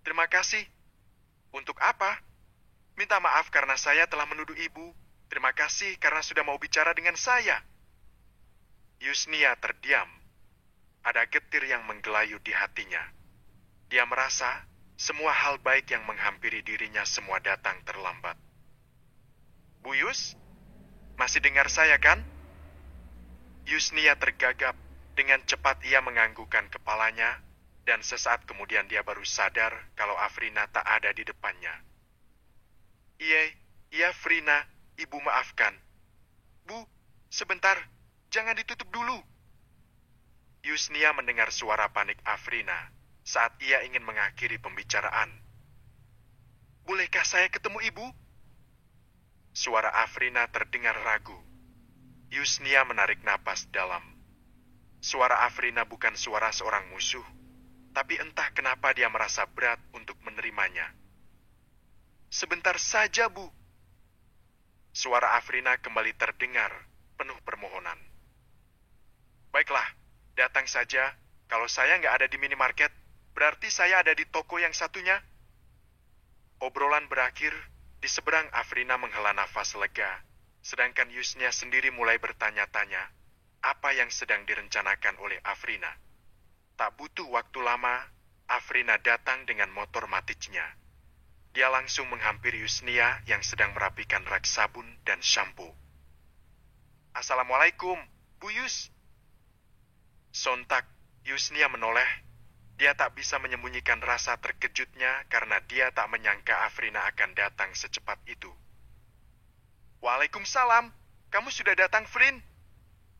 Terima kasih. Untuk apa? Minta maaf karena saya telah menuduh ibu. Terima kasih karena sudah mau bicara dengan saya. Yusnia terdiam. Ada getir yang menggelayu di hatinya. Dia merasa semua hal baik yang menghampiri dirinya semua datang terlambat. Bu Yus, masih dengar saya kan? Yusnia tergagap. Dengan cepat ia menganggukkan kepalanya, dan sesaat kemudian dia baru sadar kalau Afrina tak ada di depannya. Iya, Frina, ibu maafkan. Bu, sebentar, jangan ditutup dulu. Yusnia mendengar suara panik Afrina saat ia ingin mengakhiri pembicaraan. Bolehkah saya ketemu ibu? Suara Afrina terdengar ragu. Yusnia menarik napas dalam. Suara Afrina bukan suara seorang musuh, tapi entah kenapa dia merasa berat untuk menerimanya. Sebentar saja, Bu. Suara Afrina kembali terdengar, penuh permohonan. Baiklah, datang saja. Kalau saya nggak ada di minimarket, berarti saya ada di toko yang satunya. Obrolan berakhir, di seberang Afrina menghela nafas lega, sedangkan Yusnia sendiri mulai bertanya-tanya apa yang sedang direncanakan oleh Afrina. Tak butuh waktu lama, Afrina datang dengan motor Maticnya. Dia langsung menghampiri Yusnia yang sedang merapikan rak sabun dan sampo. Assalamualaikum, Bu Yus. Sontak, Yusnia menoleh. Dia tak bisa menyembunyikan rasa terkejutnya karena dia tak menyangka Afrina akan datang secepat itu. Waalaikumsalam, kamu sudah datang, Frin.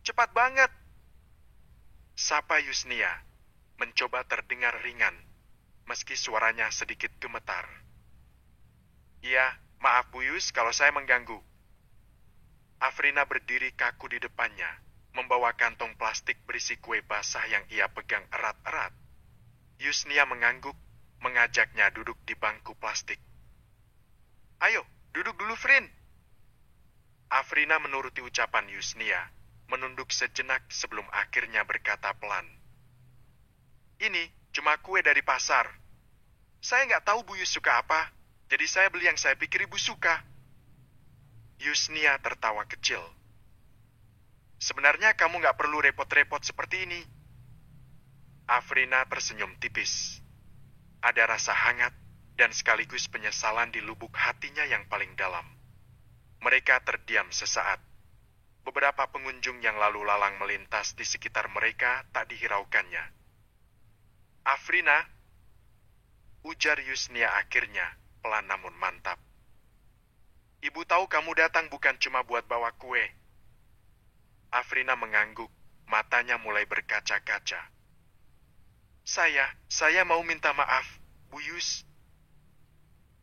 Cepat banget. Sapa Yusnia, mencoba terdengar ringan, meski suaranya sedikit gemetar. Iya, maaf Bu Yus kalau saya mengganggu. Afrina berdiri kaku di depannya, membawa kantong plastik berisi kue basah yang ia pegang erat-erat. Yusnia mengangguk, mengajaknya duduk di bangku plastik. Ayo, duduk dulu, Frin. Afrina menuruti ucapan Yusnia, menunduk sejenak sebelum akhirnya berkata pelan. Ini cuma kue dari pasar. Saya nggak tahu Bu Yus suka apa, jadi saya beli yang saya pikir Ibu suka. Yusnia tertawa kecil. Sebenarnya kamu nggak perlu repot-repot seperti ini. Afrina tersenyum tipis. Ada rasa hangat dan sekaligus penyesalan di lubuk hatinya yang paling dalam. Mereka terdiam sesaat. Beberapa pengunjung yang lalu lalang melintas di sekitar mereka tak dihiraukannya. Afrina, ujar Yusnia akhirnya, pelan namun mantap. Ibu tahu kamu datang bukan cuma buat bawa kue. Afrina mengangguk, matanya mulai berkaca-kaca. Saya mau minta maaf, Bu Yus.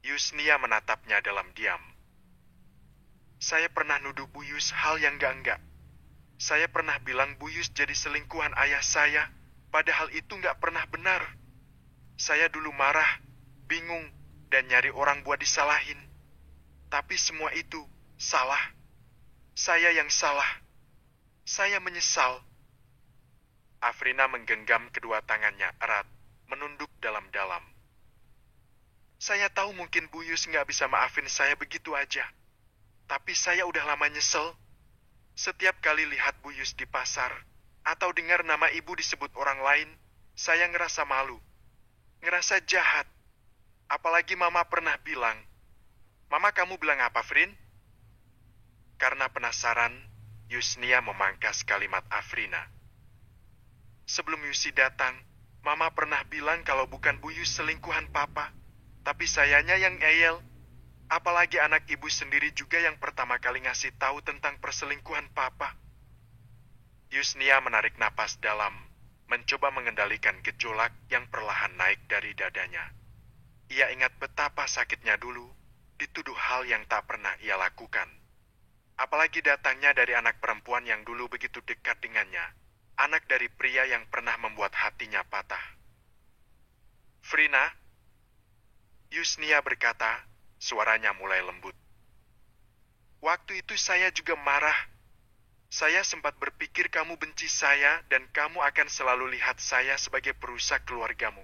Yusnia menatapnya dalam diam. Saya pernah nuduh Bu Yus hal yang enggak. Saya pernah bilang Bu Yus jadi selingkuhan ayah saya, padahal itu enggak pernah benar. Saya dulu marah, bingung, dan nyari orang buat disalahin. Tapi semua itu salah. Saya yang salah. Saya menyesal. Afrina menggenggam kedua tangannya erat, menunduk dalam-dalam. Saya tahu mungkin Bu Yus nggak bisa maafin saya begitu aja. Tapi saya udah lama nyesel. Setiap kali lihat Bu Yus di pasar, atau dengar nama ibu disebut orang lain, saya ngerasa malu. Ngerasa jahat. Apalagi Mama pernah bilang. Mama kamu bilang apa, Frin? Karena penasaran, Yusnia memangkas kalimat Afrina. Sebelum Yusi datang, Mama pernah bilang kalau bukan Bu Yus selingkuhan Papa, tapi sayanya yang ngeyel. Apalagi anak ibu sendiri juga yang pertama kali ngasih tahu tentang perselingkuhan Papa. Yusnia menarik napas dalam, mencoba mengendalikan gejolak yang perlahan naik dari dadanya. Ia ingat betapa sakitnya dulu, dituduh hal yang tak pernah ia lakukan. Apalagi datangnya dari anak perempuan yang dulu begitu dekat dengannya. Anak dari pria yang pernah membuat hatinya patah. Frina, Yusnia berkata, suaranya mulai lembut. Waktu itu saya juga marah. Saya sempat berpikir kamu benci saya dan kamu akan selalu lihat saya sebagai perusak keluargamu.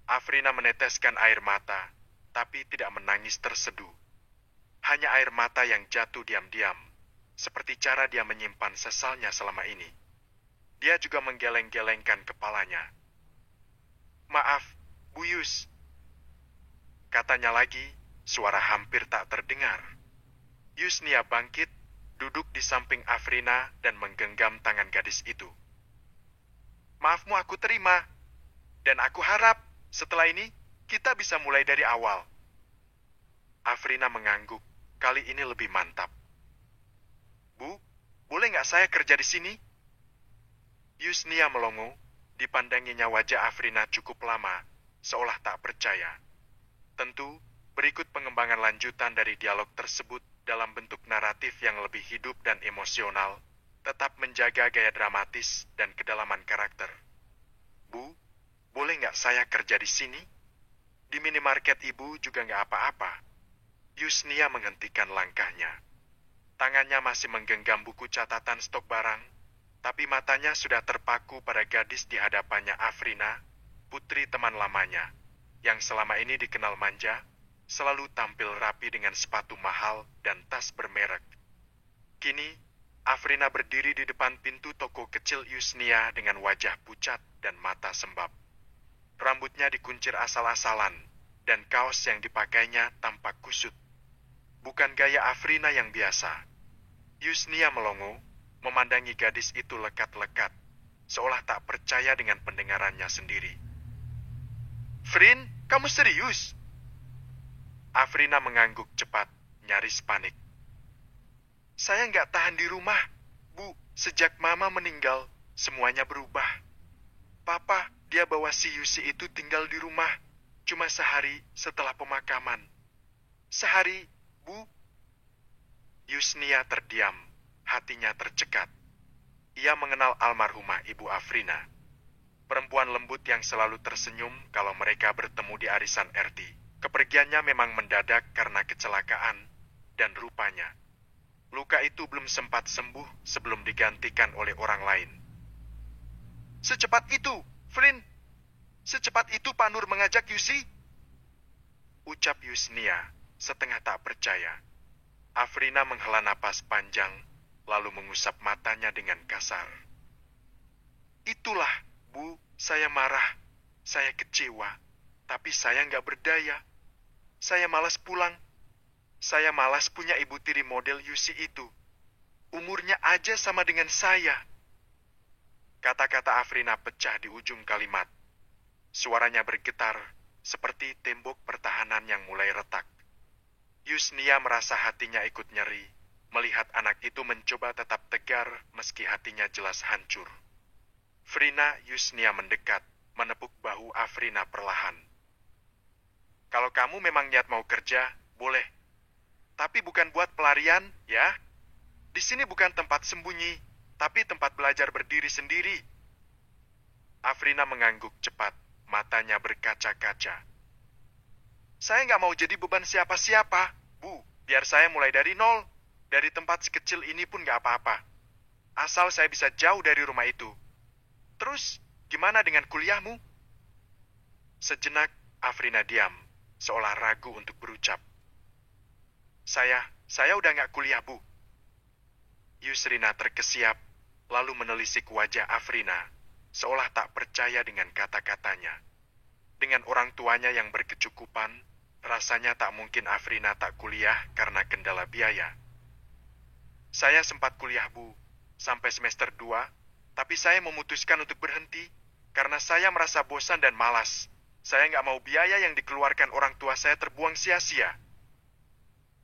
Afrina meneteskan air mata, tapi tidak menangis terseduh. Hanya air mata yang jatuh diam-diam, seperti cara dia menyimpan sesalnya selama ini. Dia juga menggeleng-gelengkan kepalanya. Maaf, Bu Yus. Katanya lagi, suara hampir tak terdengar. Yusnia bangkit, duduk di samping Afrina dan menggenggam tangan gadis itu. Maafmu aku terima, dan aku harap setelah ini kita bisa mulai dari awal. Afrina mengangguk, kali ini lebih mantap. Bu, boleh nggak saya kerja di sini? Yusnia melongo, dipandanginya wajah Afrina cukup lama, seolah tak percaya. Tentu, berikut pengembangan lanjutan dari dialog tersebut dalam bentuk naratif yang lebih hidup dan emosional, tetap menjaga gaya dramatis dan kedalaman karakter. Bu, boleh nggak saya kerja di sini? Di minimarket ibu juga nggak apa-apa. Yusnia menghentikan langkahnya. Tangannya masih menggenggam buku catatan stok barang, tapi matanya sudah terpaku pada gadis di hadapannya Afrina, putri teman lamanya, yang selama ini dikenal manja, selalu tampil rapi dengan sepatu mahal dan tas bermerek. Kini, Afrina berdiri di depan pintu toko kecil Yusnia dengan wajah pucat dan mata sembab. Rambutnya dikuncir asal-asalan, dan kaos yang dipakainya tampak kusut. Bukan gaya Afrina yang biasa. Yusnia melongo, memandangi gadis itu lekat-lekat, seolah tak percaya dengan pendengarannya sendiri. Frin, kamu serius? Afrina mengangguk cepat, nyaris panik. Saya nggak tahan di rumah, Bu. Sejak Mama meninggal, semuanya berubah. Papa, dia bawa si Yusi itu tinggal di rumah, cuma sehari setelah pemakaman. Sehari, Bu. Yusnia terdiam, hatinya tercekat. Ia mengenal almarhumah Ibu Afrina. Perempuan lembut yang selalu tersenyum kalau mereka bertemu di arisan RT. Kepergiannya memang mendadak karena kecelakaan, dan rupanya luka itu belum sempat sembuh sebelum digantikan oleh orang lain. Secepat itu, Frin. Secepat itu Pak Nur mengajak Yusi? Ucap Yusnia, setengah tak percaya. Afrina menghela napas panjang, lalu mengusap matanya dengan kasar. Itulah, Bu, saya marah. Saya kecewa. Tapi saya nggak berdaya. Saya malas pulang. Saya malas punya ibu tiri model Yusi itu. Umurnya aja sama dengan saya. Kata-kata Afrina pecah di ujung kalimat. Suaranya bergetar, seperti tembok pertahanan yang mulai retak. Yusnia merasa hatinya ikut nyeri, melihat anak itu mencoba tetap tegar meski hatinya jelas hancur. Frina Yusnia mendekat, menepuk bahu Afrina perlahan. Kalau kamu memang niat mau kerja, boleh. Tapi bukan buat pelarian, ya. Di sini bukan tempat sembunyi, tapi tempat belajar berdiri sendiri. Afrina mengangguk cepat, matanya berkaca-kaca. Saya nggak mau jadi beban siapa-siapa, Bu. Biar saya mulai dari nol. Dari tempat sekecil ini pun nggak apa-apa. Asal saya bisa jauh dari rumah itu. Terus, gimana dengan kuliahmu? Sejenak, Afrina diam, seolah ragu untuk berucap. Saya udah nggak kuliah, Bu. Yusrina terkesiap, lalu menelisik wajah Afrina, seolah tak percaya dengan kata-katanya. Dengan orang tuanya yang berkecukupan, rasanya tak mungkin Afrina tak kuliah karena kendala biaya. Saya sempat kuliah, Bu, sampai semester 2, tapi saya memutuskan untuk berhenti karena saya merasa bosan dan malas. Saya nggak mau biaya yang dikeluarkan orang tua saya terbuang sia-sia.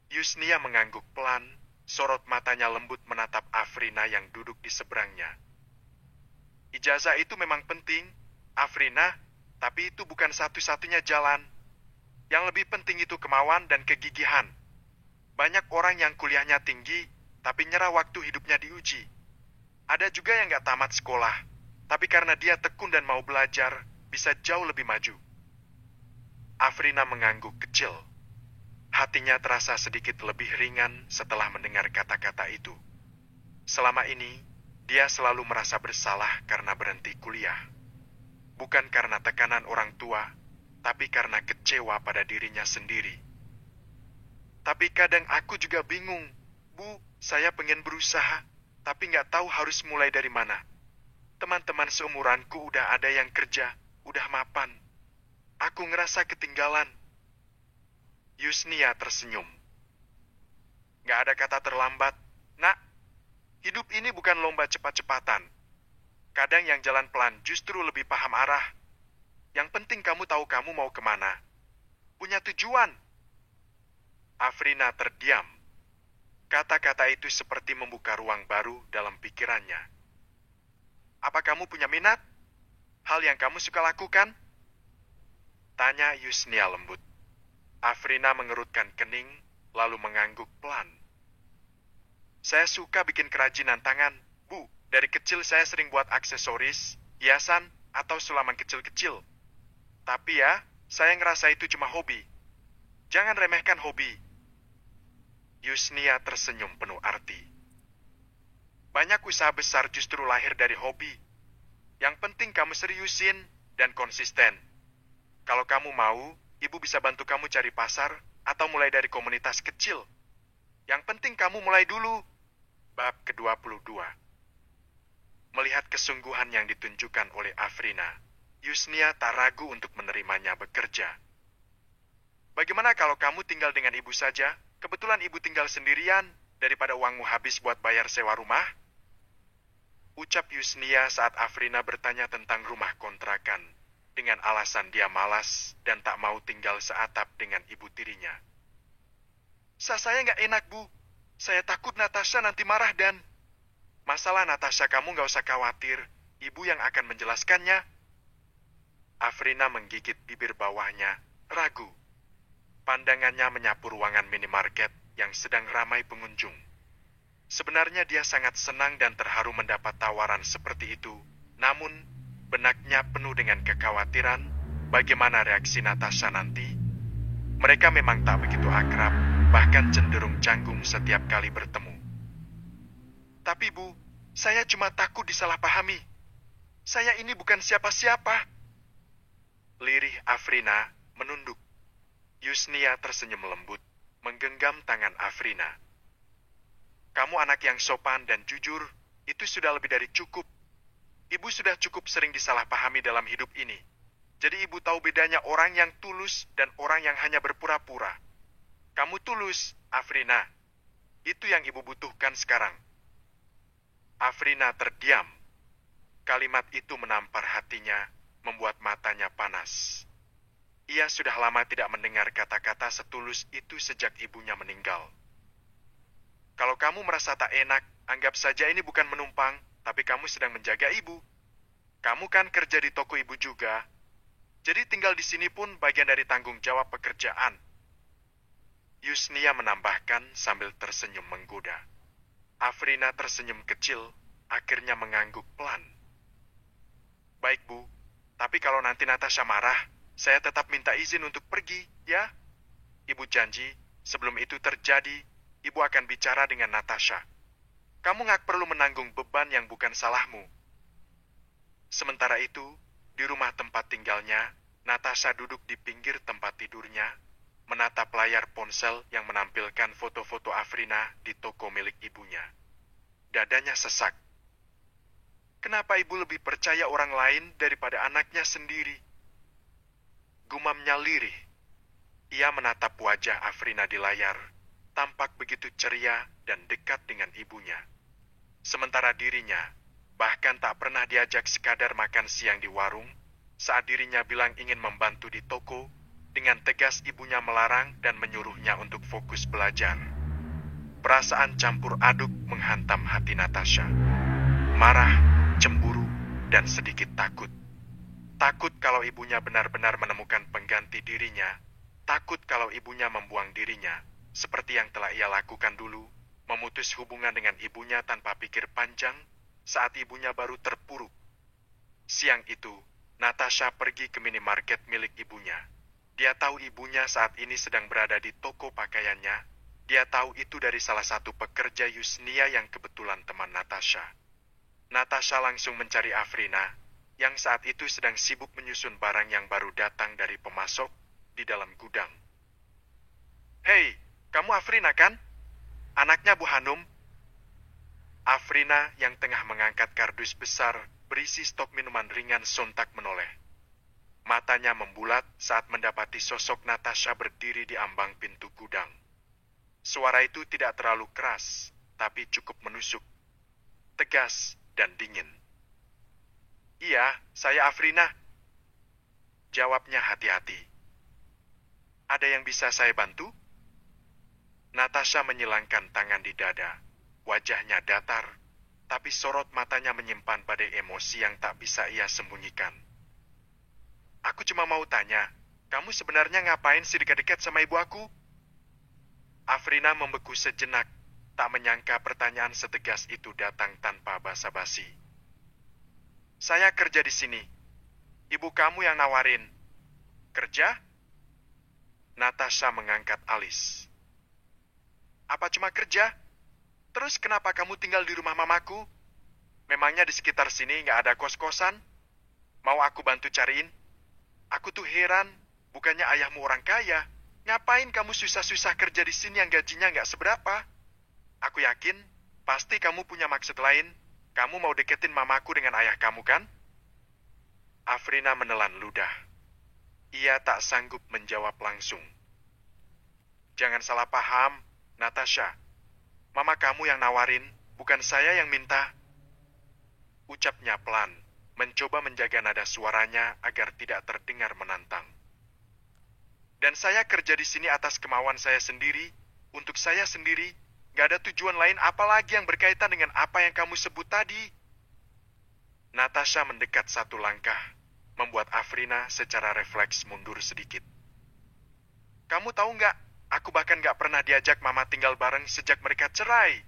Yusnia mengangguk pelan, sorot matanya lembut menatap Afrina yang duduk di seberangnya. Ijazah itu memang penting, Afrina, tapi itu bukan satu-satunya jalan. Yang lebih penting itu kemauan dan kegigihan. Banyak orang yang kuliahnya tinggi, tapi nyerah waktu hidupnya diuji. Ada juga yang nggak tamat sekolah, tapi karena dia tekun dan mau belajar, bisa jauh lebih maju. Afrina mengangguk kecil. Hatinya terasa sedikit lebih ringan setelah mendengar kata-kata itu. Selama ini, dia selalu merasa bersalah karena berhenti kuliah. Bukan karena tekanan orang tua, tapi karena kecewa pada dirinya sendiri. Tapi kadang aku juga bingung. Bu, saya pengen berusaha, tapi nggak tahu harus mulai dari mana. Teman-teman seumuranku udah ada yang kerja, udah mapan. Aku ngerasa ketinggalan. Yusnia tersenyum. Nggak ada kata terlambat. Nak, hidup ini bukan lomba cepat-cepatan. Kadang yang jalan pelan justru lebih paham arah. Yang penting kamu tahu kamu mau kemana. Punya tujuan. Afrina terdiam. Kata-kata itu seperti membuka ruang baru dalam pikirannya. Apa kamu punya minat? Hal yang kamu suka lakukan? Tanya Yusnia lembut. Afrina mengerutkan kening, lalu mengangguk pelan. Saya suka bikin kerajinan tangan. Bu, dari kecil saya sering buat aksesoris, hiasan, atau sulaman kecil-kecil. Tapi ya, saya ngerasa itu cuma hobi. Jangan remehkan hobi. Yusnia tersenyum penuh arti. Banyak usaha besar justru lahir dari hobi. Yang penting kamu seriusin dan konsisten. Kalau kamu mau, ibu bisa bantu kamu cari pasar atau mulai dari komunitas kecil. Yang penting kamu mulai dulu. Bab ke-22. Melihat kesungguhan yang ditunjukkan oleh Afrina, Yusnia tak ragu untuk menerimanya bekerja. Bagaimana kalau kamu tinggal dengan ibu saja? Kebetulan ibu tinggal sendirian, daripada uangmu habis buat bayar sewa rumah. Ucap Yusnia saat Afrina bertanya tentang rumah kontrakan, dengan alasan dia malas dan tak mau tinggal seatap dengan ibu tirinya. Saya nggak enak, Bu. Saya takut Natasha nanti marah dan... Masalah Natasha kamu nggak usah khawatir, ibu yang akan menjelaskannya. Afrina menggigit bibir bawahnya, ragu. Pandangannya menyapu ruangan minimarket yang sedang ramai pengunjung. Sebenarnya dia sangat senang dan terharu mendapat tawaran seperti itu. Namun, benaknya penuh dengan kekhawatiran bagaimana reaksi Natasha nanti. Mereka memang tak begitu akrab, bahkan cenderung canggung setiap kali bertemu. Tapi Bu, saya cuma takut disalahpahami. Saya ini bukan siapa-siapa. Lirih Afrina menunduk. Yusnia tersenyum lembut, menggenggam tangan Afrina. Kamu anak yang sopan dan jujur, itu sudah lebih dari cukup. Ibu sudah cukup sering disalahpahami dalam hidup ini. Jadi ibu tahu bedanya orang yang tulus dan orang yang hanya berpura-pura. Kamu tulus, Afrina. Itu yang ibu butuhkan sekarang. Afrina terdiam. Kalimat itu menampar hatinya, membuat matanya panas. Ia sudah lama tidak mendengar kata-kata setulus itu sejak ibunya meninggal. Kalau kamu merasa tak enak, anggap saja ini bukan menumpang, tapi kamu sedang menjaga ibu. Kamu kan kerja di toko ibu juga. Jadi tinggal di sini pun bagian dari tanggung jawab pekerjaan. Yusnia menambahkan sambil tersenyum menggoda. Afrina tersenyum kecil, akhirnya mengangguk pelan. Baik, Bu. Tapi kalau nanti Natasha marah, saya tetap minta izin untuk pergi, ya? Ibu janji, sebelum itu terjadi, ibu akan bicara dengan Natasha. Kamu nggak perlu menanggung beban yang bukan salahmu. Sementara itu, di rumah tempat tinggalnya, Natasha duduk di pinggir tempat tidurnya, menatap layar ponsel yang menampilkan foto-foto Afrina di toko milik ibunya. Dadanya sesak. Kenapa ibu lebih percaya orang lain daripada anaknya sendiri? Gumamnya lirih. Ia menatap wajah Afrina di layar, tampak begitu ceria dan dekat dengan ibunya. Sementara dirinya, bahkan tak pernah diajak sekadar makan siang di warung, saat dirinya bilang ingin membantu di toko, dengan tegas ibunya melarang dan menyuruhnya untuk fokus belajar. Perasaan campur aduk menghantam hati Natasha. Marah, cemburu, dan sedikit takut. Takut kalau ibunya benar-benar menemukan pengganti dirinya. Takut kalau ibunya membuang dirinya, seperti yang telah ia lakukan dulu, memutus hubungan dengan ibunya tanpa pikir panjang saat ibunya baru terpuruk. Siang itu, Natasha pergi ke minimarket milik ibunya. Dia tahu ibunya saat ini sedang berada di toko pakaiannya. Dia tahu itu dari salah satu pekerja Yusnia yang kebetulan teman Natasha. Natasha langsung mencari Afrina, yang saat itu sedang sibuk menyusun barang yang baru datang dari pemasok di dalam gudang. "Hei, kamu Afrina kan? Anaknya Bu Hanum?" Afrina yang tengah mengangkat kardus besar berisi stok minuman ringan sontak menoleh. Matanya membulat saat mendapati sosok Natasha berdiri di ambang pintu gudang. Suara itu tidak terlalu keras, tapi cukup menusuk, tegas dan dingin. "Iya, saya Afrina," jawabnya hati-hati. "Ada yang bisa saya bantu?" Natasha menyilangkan tangan di dada. Wajahnya datar, tapi sorot matanya menyimpan badai emosi yang tak bisa ia sembunyikan. "Aku cuma mau tanya, kamu sebenarnya ngapain sih dekat-dekat sama ibu aku?" Afrina membeku sejenak, tak menyangka pertanyaan setegas itu datang tanpa basa-basi. "Saya kerja di sini. Ibu kamu yang nawarin." "Kerja?" Natasha mengangkat alis. "Apa cuma kerja? Terus kenapa kamu tinggal di rumah mamaku? Memangnya di sekitar sini nggak ada kos-kosan? Mau aku bantu cariin? Aku tuh heran, bukannya ayahmu orang kaya. Ngapain kamu susah-susah kerja di sini yang gajinya nggak seberapa? Aku yakin, pasti kamu punya maksud lain. Kamu mau deketin mamaku dengan ayah kamu kan?" Afrina menelan ludah. Ia tak sanggup menjawab langsung. "Jangan salah paham, Natasha. Mama kamu yang nawarin, bukan saya yang minta." Ucapnya pelan, mencoba menjaga nada suaranya agar tidak terdengar menantang. "Dan saya kerja di sini atas kemauan saya sendiri, untuk saya sendiri, gak ada tujuan lain apalagi yang berkaitan dengan apa yang kamu sebut tadi." Natasha mendekat satu langkah, membuat Afrina secara refleks mundur sedikit. "Kamu tahu nggak, aku bahkan nggak pernah diajak mama tinggal bareng sejak mereka cerai.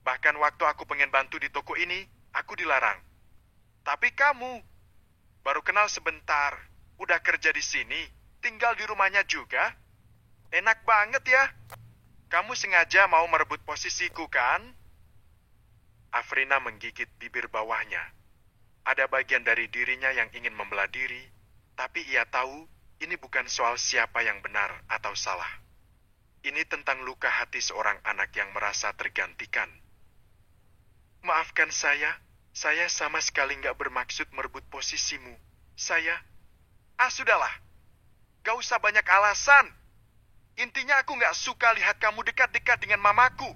Bahkan waktu aku pengen bantu di toko ini, aku dilarang. Tapi kamu, baru kenal sebentar, udah kerja di sini, tinggal di rumahnya juga. Enak banget ya. Kamu sengaja mau merebut posisiku kan?" Afrina menggigit bibir bawahnya. Ada bagian dari dirinya yang ingin membelah diri, tapi ia tahu ini bukan soal siapa yang benar atau salah. Ini tentang luka hati seorang anak yang merasa tergantikan. "Maafkan saya sama sekali nggak bermaksud merebut posisimu. Sudahlah, gak usah banyak alasan. Intinya aku nggak suka lihat kamu dekat-dekat dengan mamaku."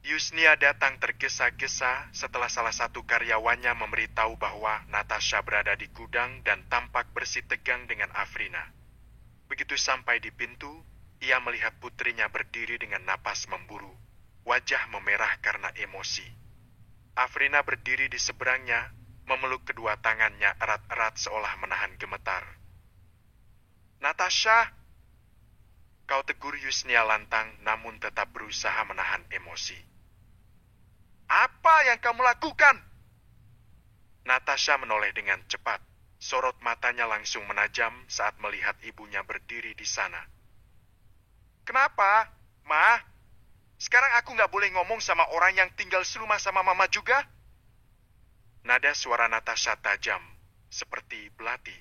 Yusnia datang tergesa-gesa setelah salah satu karyawannya memberitahu bahwa Natasha berada di gudang dan tampak bersitegang dengan Afrina. Begitu sampai di pintu, ia melihat putrinya berdiri dengan napas memburu, wajah memerah karena emosi. Afrina berdiri di seberangnya, memeluk kedua tangannya erat-erat seolah menahan gemetar. "Natasha!" Kau tegur Yusnia lantang namun tetap berusaha menahan emosi. "Apa yang kamu lakukan?" Natasha menoleh dengan cepat. Sorot matanya langsung menajam saat melihat ibunya berdiri di sana. "Kenapa, Ma? Sekarang aku nggak boleh ngomong sama orang yang tinggal serumah sama Mama juga?" Nada suara Natasha tajam, seperti belati.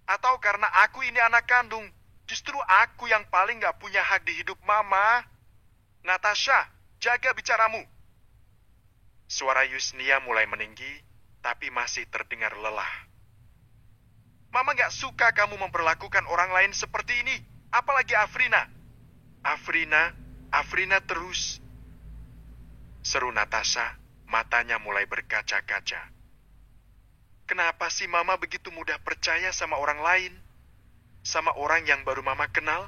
"Atau karena aku ini anak kandung, justru aku yang paling nggak punya hak di hidup Mama? Natasha, jaga bicaramu." Suara Yusnia mulai meninggi, tapi masih terdengar lelah. "Mama gak suka kamu memperlakukan orang lain seperti ini, apalagi Afrina." Afrina terus," seru Natasha, matanya mulai berkaca-kaca. "Kenapa sih Mama begitu mudah percaya sama orang lain? Sama orang yang baru Mama kenal?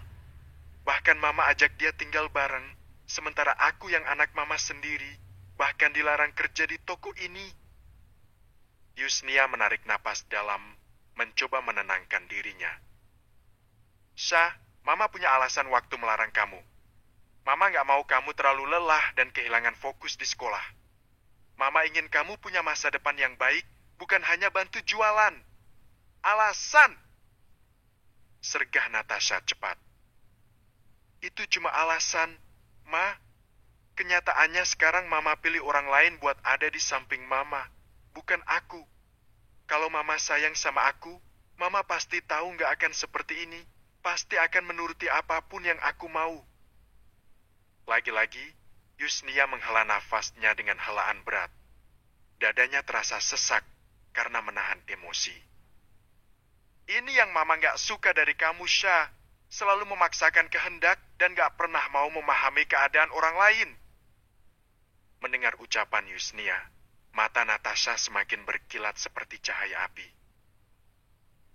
Bahkan Mama ajak dia tinggal bareng, sementara aku yang anak Mama sendiri, bahkan dilarang kerja di toko ini." Yusnia menarik napas dalam, mencoba menenangkan dirinya. Mama punya alasan waktu melarang kamu. Mama nggak mau kamu terlalu lelah dan kehilangan fokus di sekolah. Mama ingin kamu punya masa depan yang baik, bukan hanya bantu jualan. Alasan! Sergah Natasha cepat. Itu cuma alasan, Ma. Kenyataannya sekarang Mama pilih orang lain buat ada di samping Mama, bukan aku. Kalau Mama sayang sama aku, Mama pasti tahu nggak akan seperti ini. Pasti akan menuruti apapun yang aku mau. Lagi-lagi, Yusnia menghela nafasnya dengan helaan berat. Dadanya terasa sesak karena menahan emosi. Ini yang Mama nggak suka dari kamu, Syah. Selalu memaksakan kehendak dan nggak pernah mau memahami keadaan orang lain. Mendengar ucapan Yusnia, mata Natasha semakin berkilat seperti cahaya api.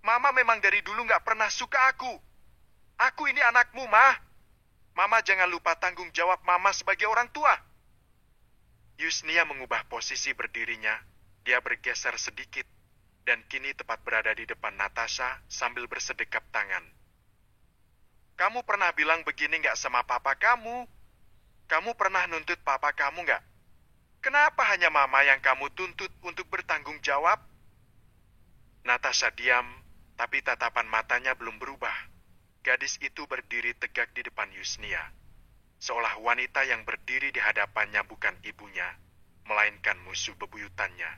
Mama memang dari dulu nggak pernah suka aku. Aku ini anakmu, Ma. Mama jangan lupa tanggung jawab Mama sebagai orang tua. Yusnia mengubah posisi berdirinya. Dia bergeser sedikit dan kini tepat berada di depan Natasha sambil bersedekap tangan. Kamu pernah bilang begini nggak sama papa kamu? Kamu pernah nuntut papa kamu nggak? Kenapa hanya Mama yang kamu tuntut untuk bertanggung jawab? Natasha diam, tapi tatapan matanya belum berubah. Gadis itu berdiri tegak di depan Yusnia. Seolah wanita yang berdiri di hadapannya bukan ibunya, melainkan musuh bebuyutannya.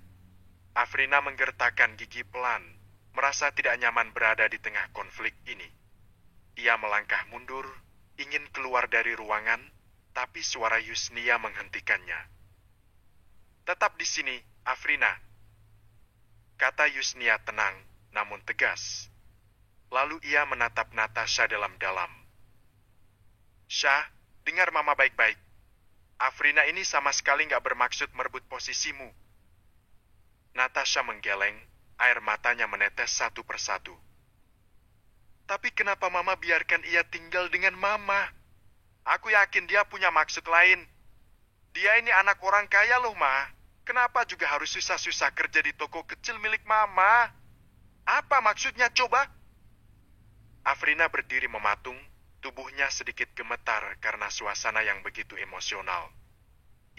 Afrina menggertakkan gigi pelan, merasa tidak nyaman berada di tengah konflik ini. Ia melangkah mundur, ingin keluar dari ruangan, tapi suara Yusnia menghentikannya. Tetap di sini, Afrina. Kata Yusnia tenang, namun tegas. Lalu ia menatap Natasha dalam-dalam. Syah, dengar Mama baik-baik. Afrina ini sama sekali nggak bermaksud merebut posisimu. Natasha menggeleng, air matanya menetes satu persatu. Tapi kenapa Mama biarkan ia tinggal dengan Mama? Aku yakin dia punya maksud lain. Dia ini anak orang kaya loh, Ma. Kenapa juga harus susah-susah kerja di toko kecil milik Mama? Apa maksudnya coba? Afrina berdiri mematung, tubuhnya sedikit gemetar karena suasana yang begitu emosional.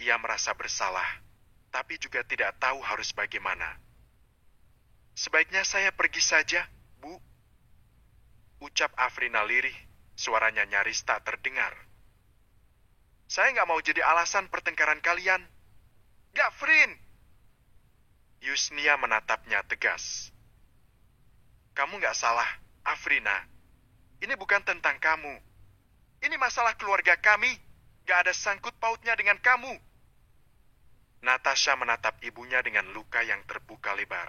Ia merasa bersalah, tapi juga tidak tahu harus bagaimana. Sebaiknya saya pergi saja, Bu. Ucap Afrina lirih, suaranya nyaris tak terdengar. Saya nggak mau jadi alasan pertengkaran kalian. Nggak, Frin! Yusnia menatapnya tegas. Kamu nggak salah, Afrina. Ini bukan tentang kamu. Ini masalah keluarga kami. Nggak ada sangkut pautnya dengan kamu. Natasha menatap ibunya dengan luka yang terbuka lebar.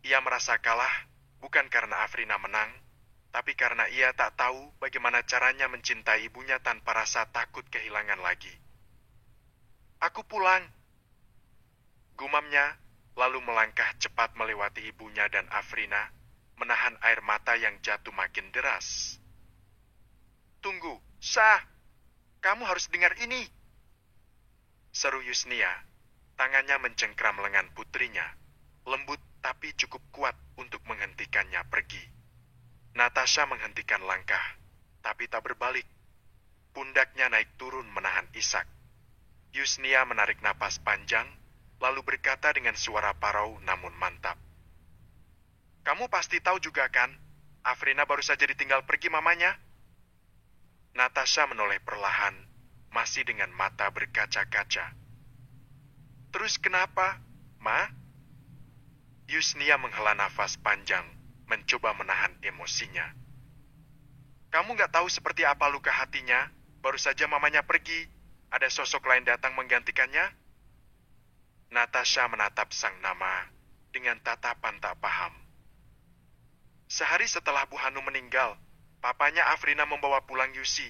Ia merasa kalah bukan karena Afrina menang, tapi karena ia tak tahu bagaimana caranya mencintai ibunya tanpa rasa takut kehilangan lagi. Aku pulang. Gumamnya, lalu melangkah cepat melewati ibunya dan Afrina, menahan air mata yang jatuh makin deras. Tunggu, Syah. Kamu harus dengar ini. Seru Yusnia, tangannya mencengkram lengan putrinya, lembut tapi cukup kuat untuk menghentikannya pergi. Natasha menghentikan langkah, tapi tak berbalik. Pundaknya naik turun menahan isak. Yusnia menarik napas panjang, lalu berkata dengan suara parau namun mantap. Kamu pasti tahu juga kan, Afrina baru saja ditinggal pergi mamanya. Natasha menoleh perlahan, masih dengan mata berkaca-kaca. Terus kenapa, Ma? Yusnia menghela nafas panjang, mencoba menahan emosinya. Kamu nggak tahu seperti apa luka hatinya, baru saja mamanya pergi, ada sosok lain datang menggantikannya? Natasha menatap sang nama dengan tatapan tak paham. Sehari setelah Bu Hanu meninggal, papanya Afrina membawa pulang Yusi,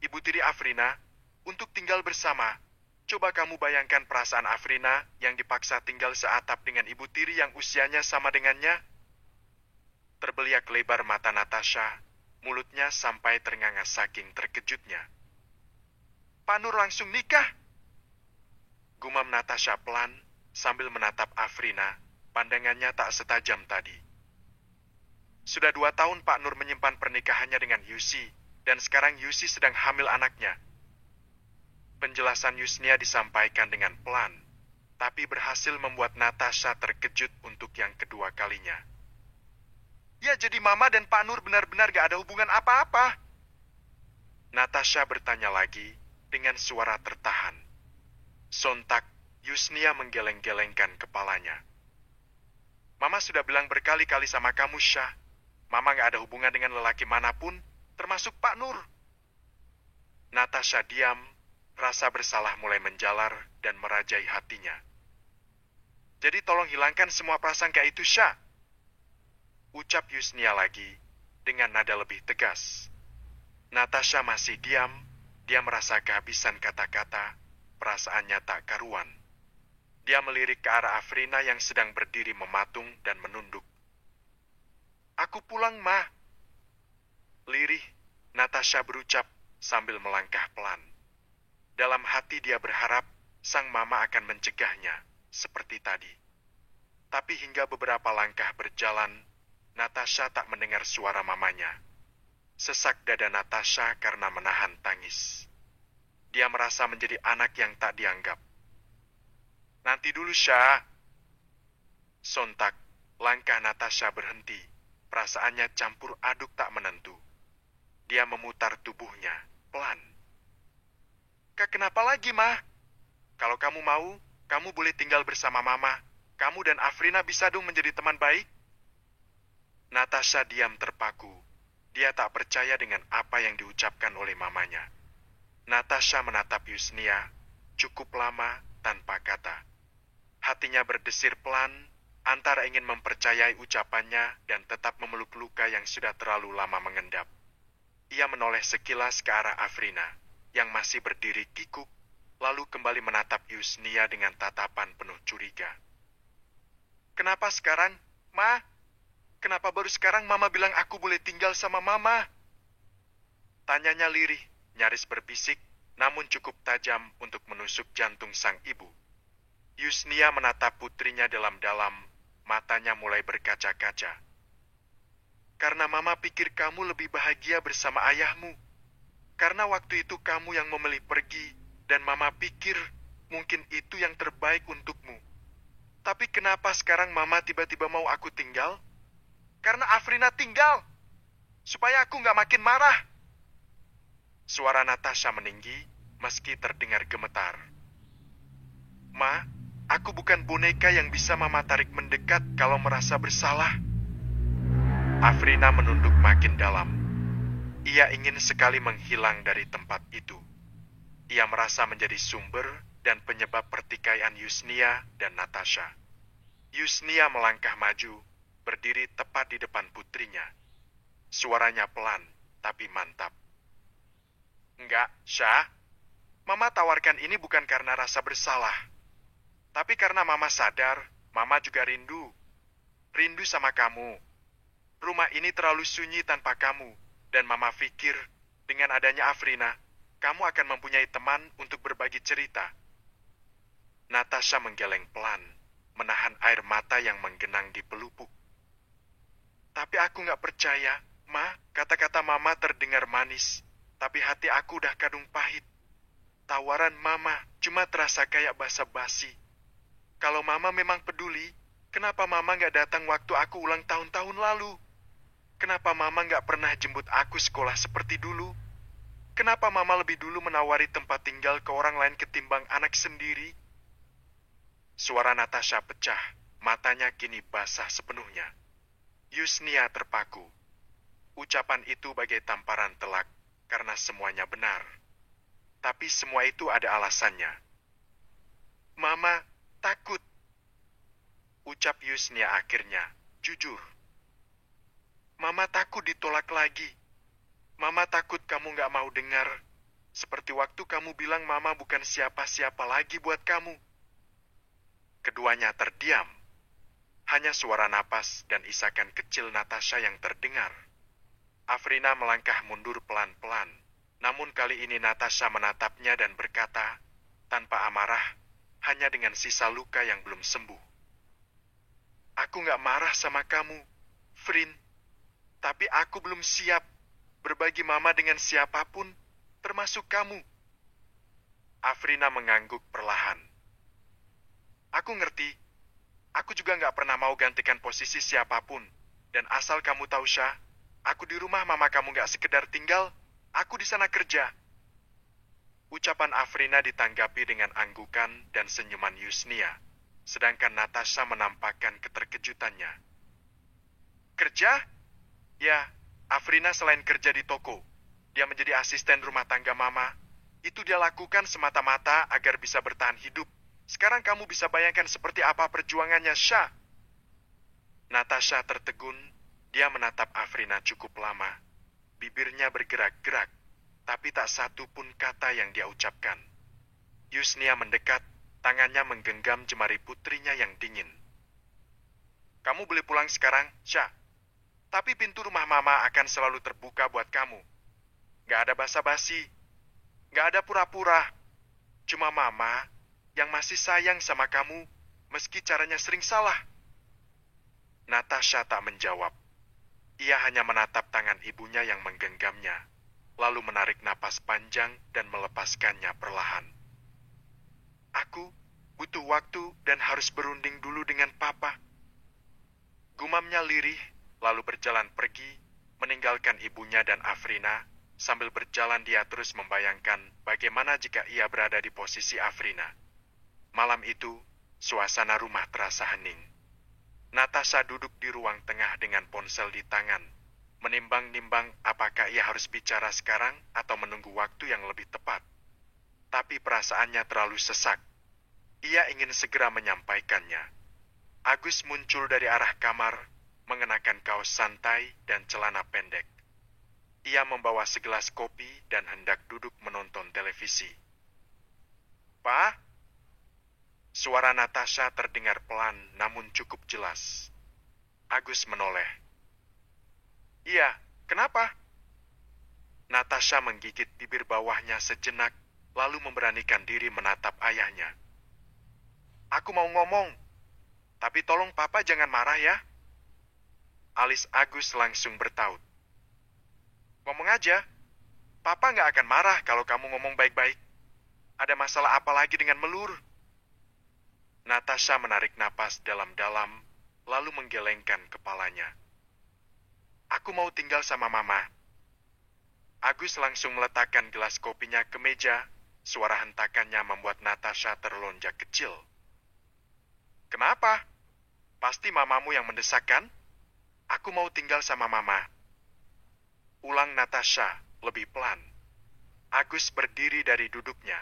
ibu tiri Afrina, untuk tinggal bersama. Coba kamu bayangkan perasaan Afrina yang dipaksa tinggal seatap dengan ibu tiri yang usianya sama dengannya. Terbeliak lebar mata Natasha, mulutnya sampai ternganga saking terkejutnya. Pak Nur langsung nikah? Gumam Natasha pelan sambil menatap Afrina, pandangannya tak setajam tadi. Sudah 2 tahun Pak Nur menyimpan pernikahannya dengan Yusi, dan sekarang Yusi sedang hamil anaknya. Penjelasan Yusnia disampaikan dengan pelan, tapi berhasil membuat Natasha terkejut untuk yang kedua kalinya. Ya, jadi Mama dan Pak Nur benar-benar gak ada hubungan apa-apa? Natasha bertanya lagi dengan suara tertahan. Sontak, Yusnia menggeleng-gelengkan kepalanya. Mama sudah bilang berkali-kali sama kamu, Syah. Mama gak ada hubungan dengan lelaki manapun, termasuk Pak Nur. Natasha diam. Rasa bersalah mulai menjalar dan merajai hatinya. Jadi tolong hilangkan semua prasangka itu, Syah. Ucap Yusnia lagi dengan nada lebih tegas. Natasha masih diam. Dia merasa kehabisan kata-kata. Perasaannya tak karuan. Dia melirik ke arah Afrina yang sedang berdiri mematung dan menunduk. Aku pulang, Ma. Lirih, Natasha berucap sambil melangkah pelan. Dalam hati dia berharap sang mama akan mencegahnya, seperti tadi. Tapi hingga beberapa langkah berjalan, Natasha tak mendengar suara mamanya. Sesak dada Natasha karena menahan tangis. Dia merasa menjadi anak yang tak dianggap. Nanti dulu, Syah. Sontak, langkah Natasha berhenti. Perasaannya campur aduk tak menentu. Dia memutar tubuhnya, pelan. Kenapa lagi, Ma? Kalau kamu mau, kamu boleh tinggal bersama Mama. Kamu dan Afrina bisa dong menjadi teman baik. Natasha diam terpaku. Dia tak percaya dengan apa yang diucapkan oleh mamanya. Natasha menatap Yusnia cukup lama tanpa kata. Hatinya berdesir pelan, antara ingin mempercayai ucapannya dan tetap memeluk luka yang sudah terlalu lama mengendap. Ia menoleh sekilas ke arah Afrina yang masih berdiri kikuk, lalu kembali menatap Yusnia dengan tatapan penuh curiga. Kenapa sekarang, Ma? Kenapa baru sekarang Mama bilang aku boleh tinggal sama Mama? Tanyanya lirih, nyaris berbisik, namun cukup tajam untuk menusuk jantung sang ibu. Yusnia menatap putrinya dalam-dalam, matanya mulai berkaca-kaca. Karena Mama pikir kamu lebih bahagia bersama ayahmu. Karena waktu itu kamu yang memilih pergi, dan Mama pikir mungkin itu yang terbaik untukmu. Tapi kenapa sekarang Mama tiba-tiba mau aku tinggal? Karena Afrina tinggal, supaya aku nggak makin marah. Suara Natasha meninggi, meski terdengar gemetar. Ma, aku bukan boneka yang bisa Mama tarik mendekat kalau merasa bersalah. Afrina menunduk makin dalam. Ia ingin sekali menghilang dari tempat itu. Ia merasa menjadi sumber dan penyebab pertikaian Yusnia dan Natasha. Yusnia melangkah maju, berdiri tepat di depan putrinya. Suaranya pelan, tapi mantap. Enggak, Syah. Mama tawarkan ini bukan karena rasa bersalah. Tapi karena Mama sadar, Mama juga rindu. Rindu sama kamu. Rumah ini terlalu sunyi tanpa kamu. Dan Mama pikir, dengan adanya Afrina, kamu akan mempunyai teman untuk berbagi cerita. Natasha menggeleng pelan, menahan air mata yang menggenang di pelupuk. Tapi aku nggak percaya, Ma, kata-kata Mama terdengar manis, tapi hati aku udah kadung pahit. Tawaran Mama cuma terasa kayak basa-basi. Kalau Mama memang peduli, kenapa Mama nggak datang waktu aku ulang tahun lalu? Kenapa Mama nggak pernah jemput aku sekolah seperti dulu? Kenapa Mama lebih dulu menawari tempat tinggal ke orang lain ketimbang anak sendiri? Suara Natasha pecah, matanya kini basah sepenuhnya. Yusnia terpaku. Ucapan itu bagai tamparan telak, karena semuanya benar. Tapi semua itu ada alasannya. Mama takut. Ucap Yusnia akhirnya, jujur. Mama takut ditolak lagi. Mama takut kamu gak mau dengar. Seperti waktu kamu bilang Mama bukan siapa-siapa lagi buat kamu. Keduanya terdiam. Hanya suara napas dan isakan kecil Natasha yang terdengar. Afrina melangkah mundur pelan-pelan. Namun kali ini Natasha menatapnya dan berkata, tanpa amarah, hanya dengan sisa luka yang belum sembuh. Aku gak marah sama kamu, Frin. Tapi aku belum siap. berbagi mama dengan siapapun, termasuk kamu. Afrina mengangguk perlahan. Aku ngerti. Aku juga nggak pernah mau gantikan posisi siapapun. Dan asal kamu tahu, Syah, aku di rumah mama kamu nggak sekedar tinggal, aku di sana kerja. Ucapan Afrina ditanggapi dengan anggukan dan senyuman Yusnia, sedangkan Natasha menampakkan keterkejutannya. Kerja? Ya, Afrina selain kerja di toko, dia menjadi asisten rumah tangga mama. Itu dia lakukan semata-mata agar bisa bertahan hidup. Sekarang kamu bisa bayangkan seperti apa perjuangannya, Syah. Natasha tertegun, dia menatap Afrina cukup lama. Bibirnya bergerak-gerak, tapi tak satu pun kata yang dia ucapkan. Yusnia mendekat, tangannya menggenggam jemari putrinya yang dingin. Kamu boleh pulang sekarang, Syah. Tapi pintu rumah mama akan selalu terbuka buat kamu. Gak ada basa-basi, gak ada pura-pura. Cuma mama yang masih sayang sama kamu, meski caranya sering salah. Natasha tak menjawab. Ia hanya menatap tangan ibunya yang menggenggamnya, lalu menarik napas panjang dan melepaskannya perlahan. Aku butuh waktu dan harus berunding dulu dengan papa. Gumamnya lirih, lalu berjalan pergi, meninggalkan ibunya dan Afrina. Sambil berjalan dia terus membayangkan bagaimana jika ia berada di posisi Afrina. Malam itu, suasana rumah terasa hening. Natasha duduk di ruang tengah dengan ponsel di tangan, menimbang-nimbang apakah ia harus bicara sekarang atau menunggu waktu yang lebih tepat. Tapi perasaannya terlalu sesak. Ia ingin segera menyampaikannya. Agus muncul dari arah kamar, mengenakan kaos santai dan celana pendek. Ia membawa segelas kopi dan hendak duduk menonton televisi. "Pa?" Suara Natasha terdengar pelan namun cukup jelas. Agus menoleh. "Iya, kenapa?" Natasha menggigit bibir bawahnya sejenak, lalu memberanikan diri menatap ayahnya. "Aku mau ngomong, tapi tolong papa jangan marah ya." Alis Agus langsung bertaut. "Ngomong aja, papa nggak akan marah kalau kamu ngomong baik-baik. Ada masalah apa lagi dengan Melur?" Natasha menarik napas dalam-dalam, lalu menggelengkan kepalanya. "Aku mau tinggal sama mama." Agus langsung meletakkan gelas kopinya ke meja. Suara hentakannya membuat Natasha terlonjak kecil. "Kenapa? Pasti mamamu yang mendesak kan? Aku mau tinggal sama mama." Ulang Natasha, lebih pelan. Agus berdiri dari duduknya.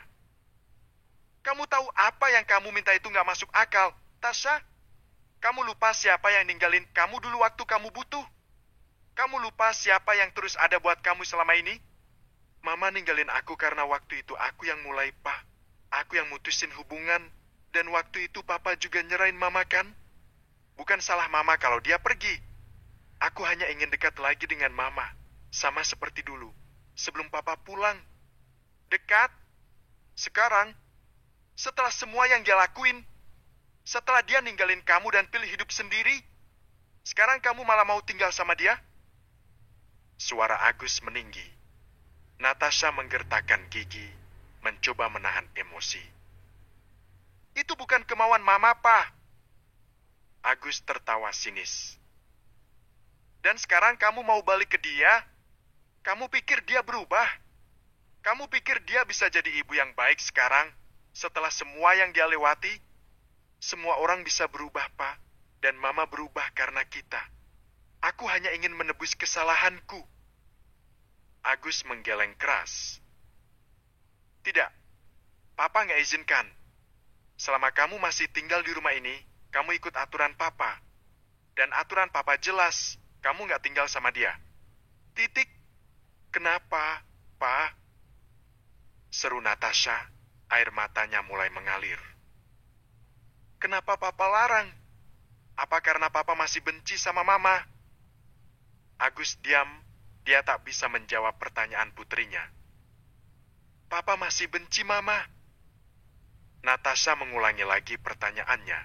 "Kamu tahu apa yang kamu minta itu nggak masuk akal, Tasha? Kamu lupa siapa yang ninggalin kamu dulu waktu kamu butuh? Kamu lupa siapa yang terus ada buat kamu selama ini? Mama ninggalin aku karena waktu itu aku yang mulai, Pa. Aku yang mutusin hubungan, dan waktu itu papa juga nyerahin mama kan? Bukan salah mama kalau dia pergi. Aku hanya ingin dekat lagi dengan mama, sama seperti dulu, sebelum papa pulang. Dekat? Sekarang? Setelah semua yang dia lakuin, setelah dia ninggalin kamu dan pilih hidup sendiri, sekarang kamu malah mau tinggal sama dia?" Suara Agus meninggi. Natasha menggertakkan gigi, mencoba menahan emosi. "Itu bukan kemauan mama, Pa." Agus tertawa sinis. "Dan sekarang kamu mau balik ke dia? Kamu pikir dia berubah? Kamu pikir dia bisa jadi ibu yang baik sekarang? Setelah semua yang dia lewati, semua orang bisa berubah, Pa, dan mama berubah karena kita. Aku hanya ingin menebus kesalahanku." Agus menggeleng keras. "Tidak, papa nggak izinkan. Selama kamu masih tinggal di rumah ini, kamu ikut aturan papa. Dan aturan papa jelas, kamu nggak tinggal sama dia. Titik. Kenapa, Pa?" Seru Natasha. Air matanya mulai mengalir. "Kenapa papa larang? Apa karena papa masih benci sama mama?" Agus diam, dia tak bisa menjawab pertanyaan putrinya. "Papa masih benci mama?" Natasha mengulangi lagi pertanyaannya.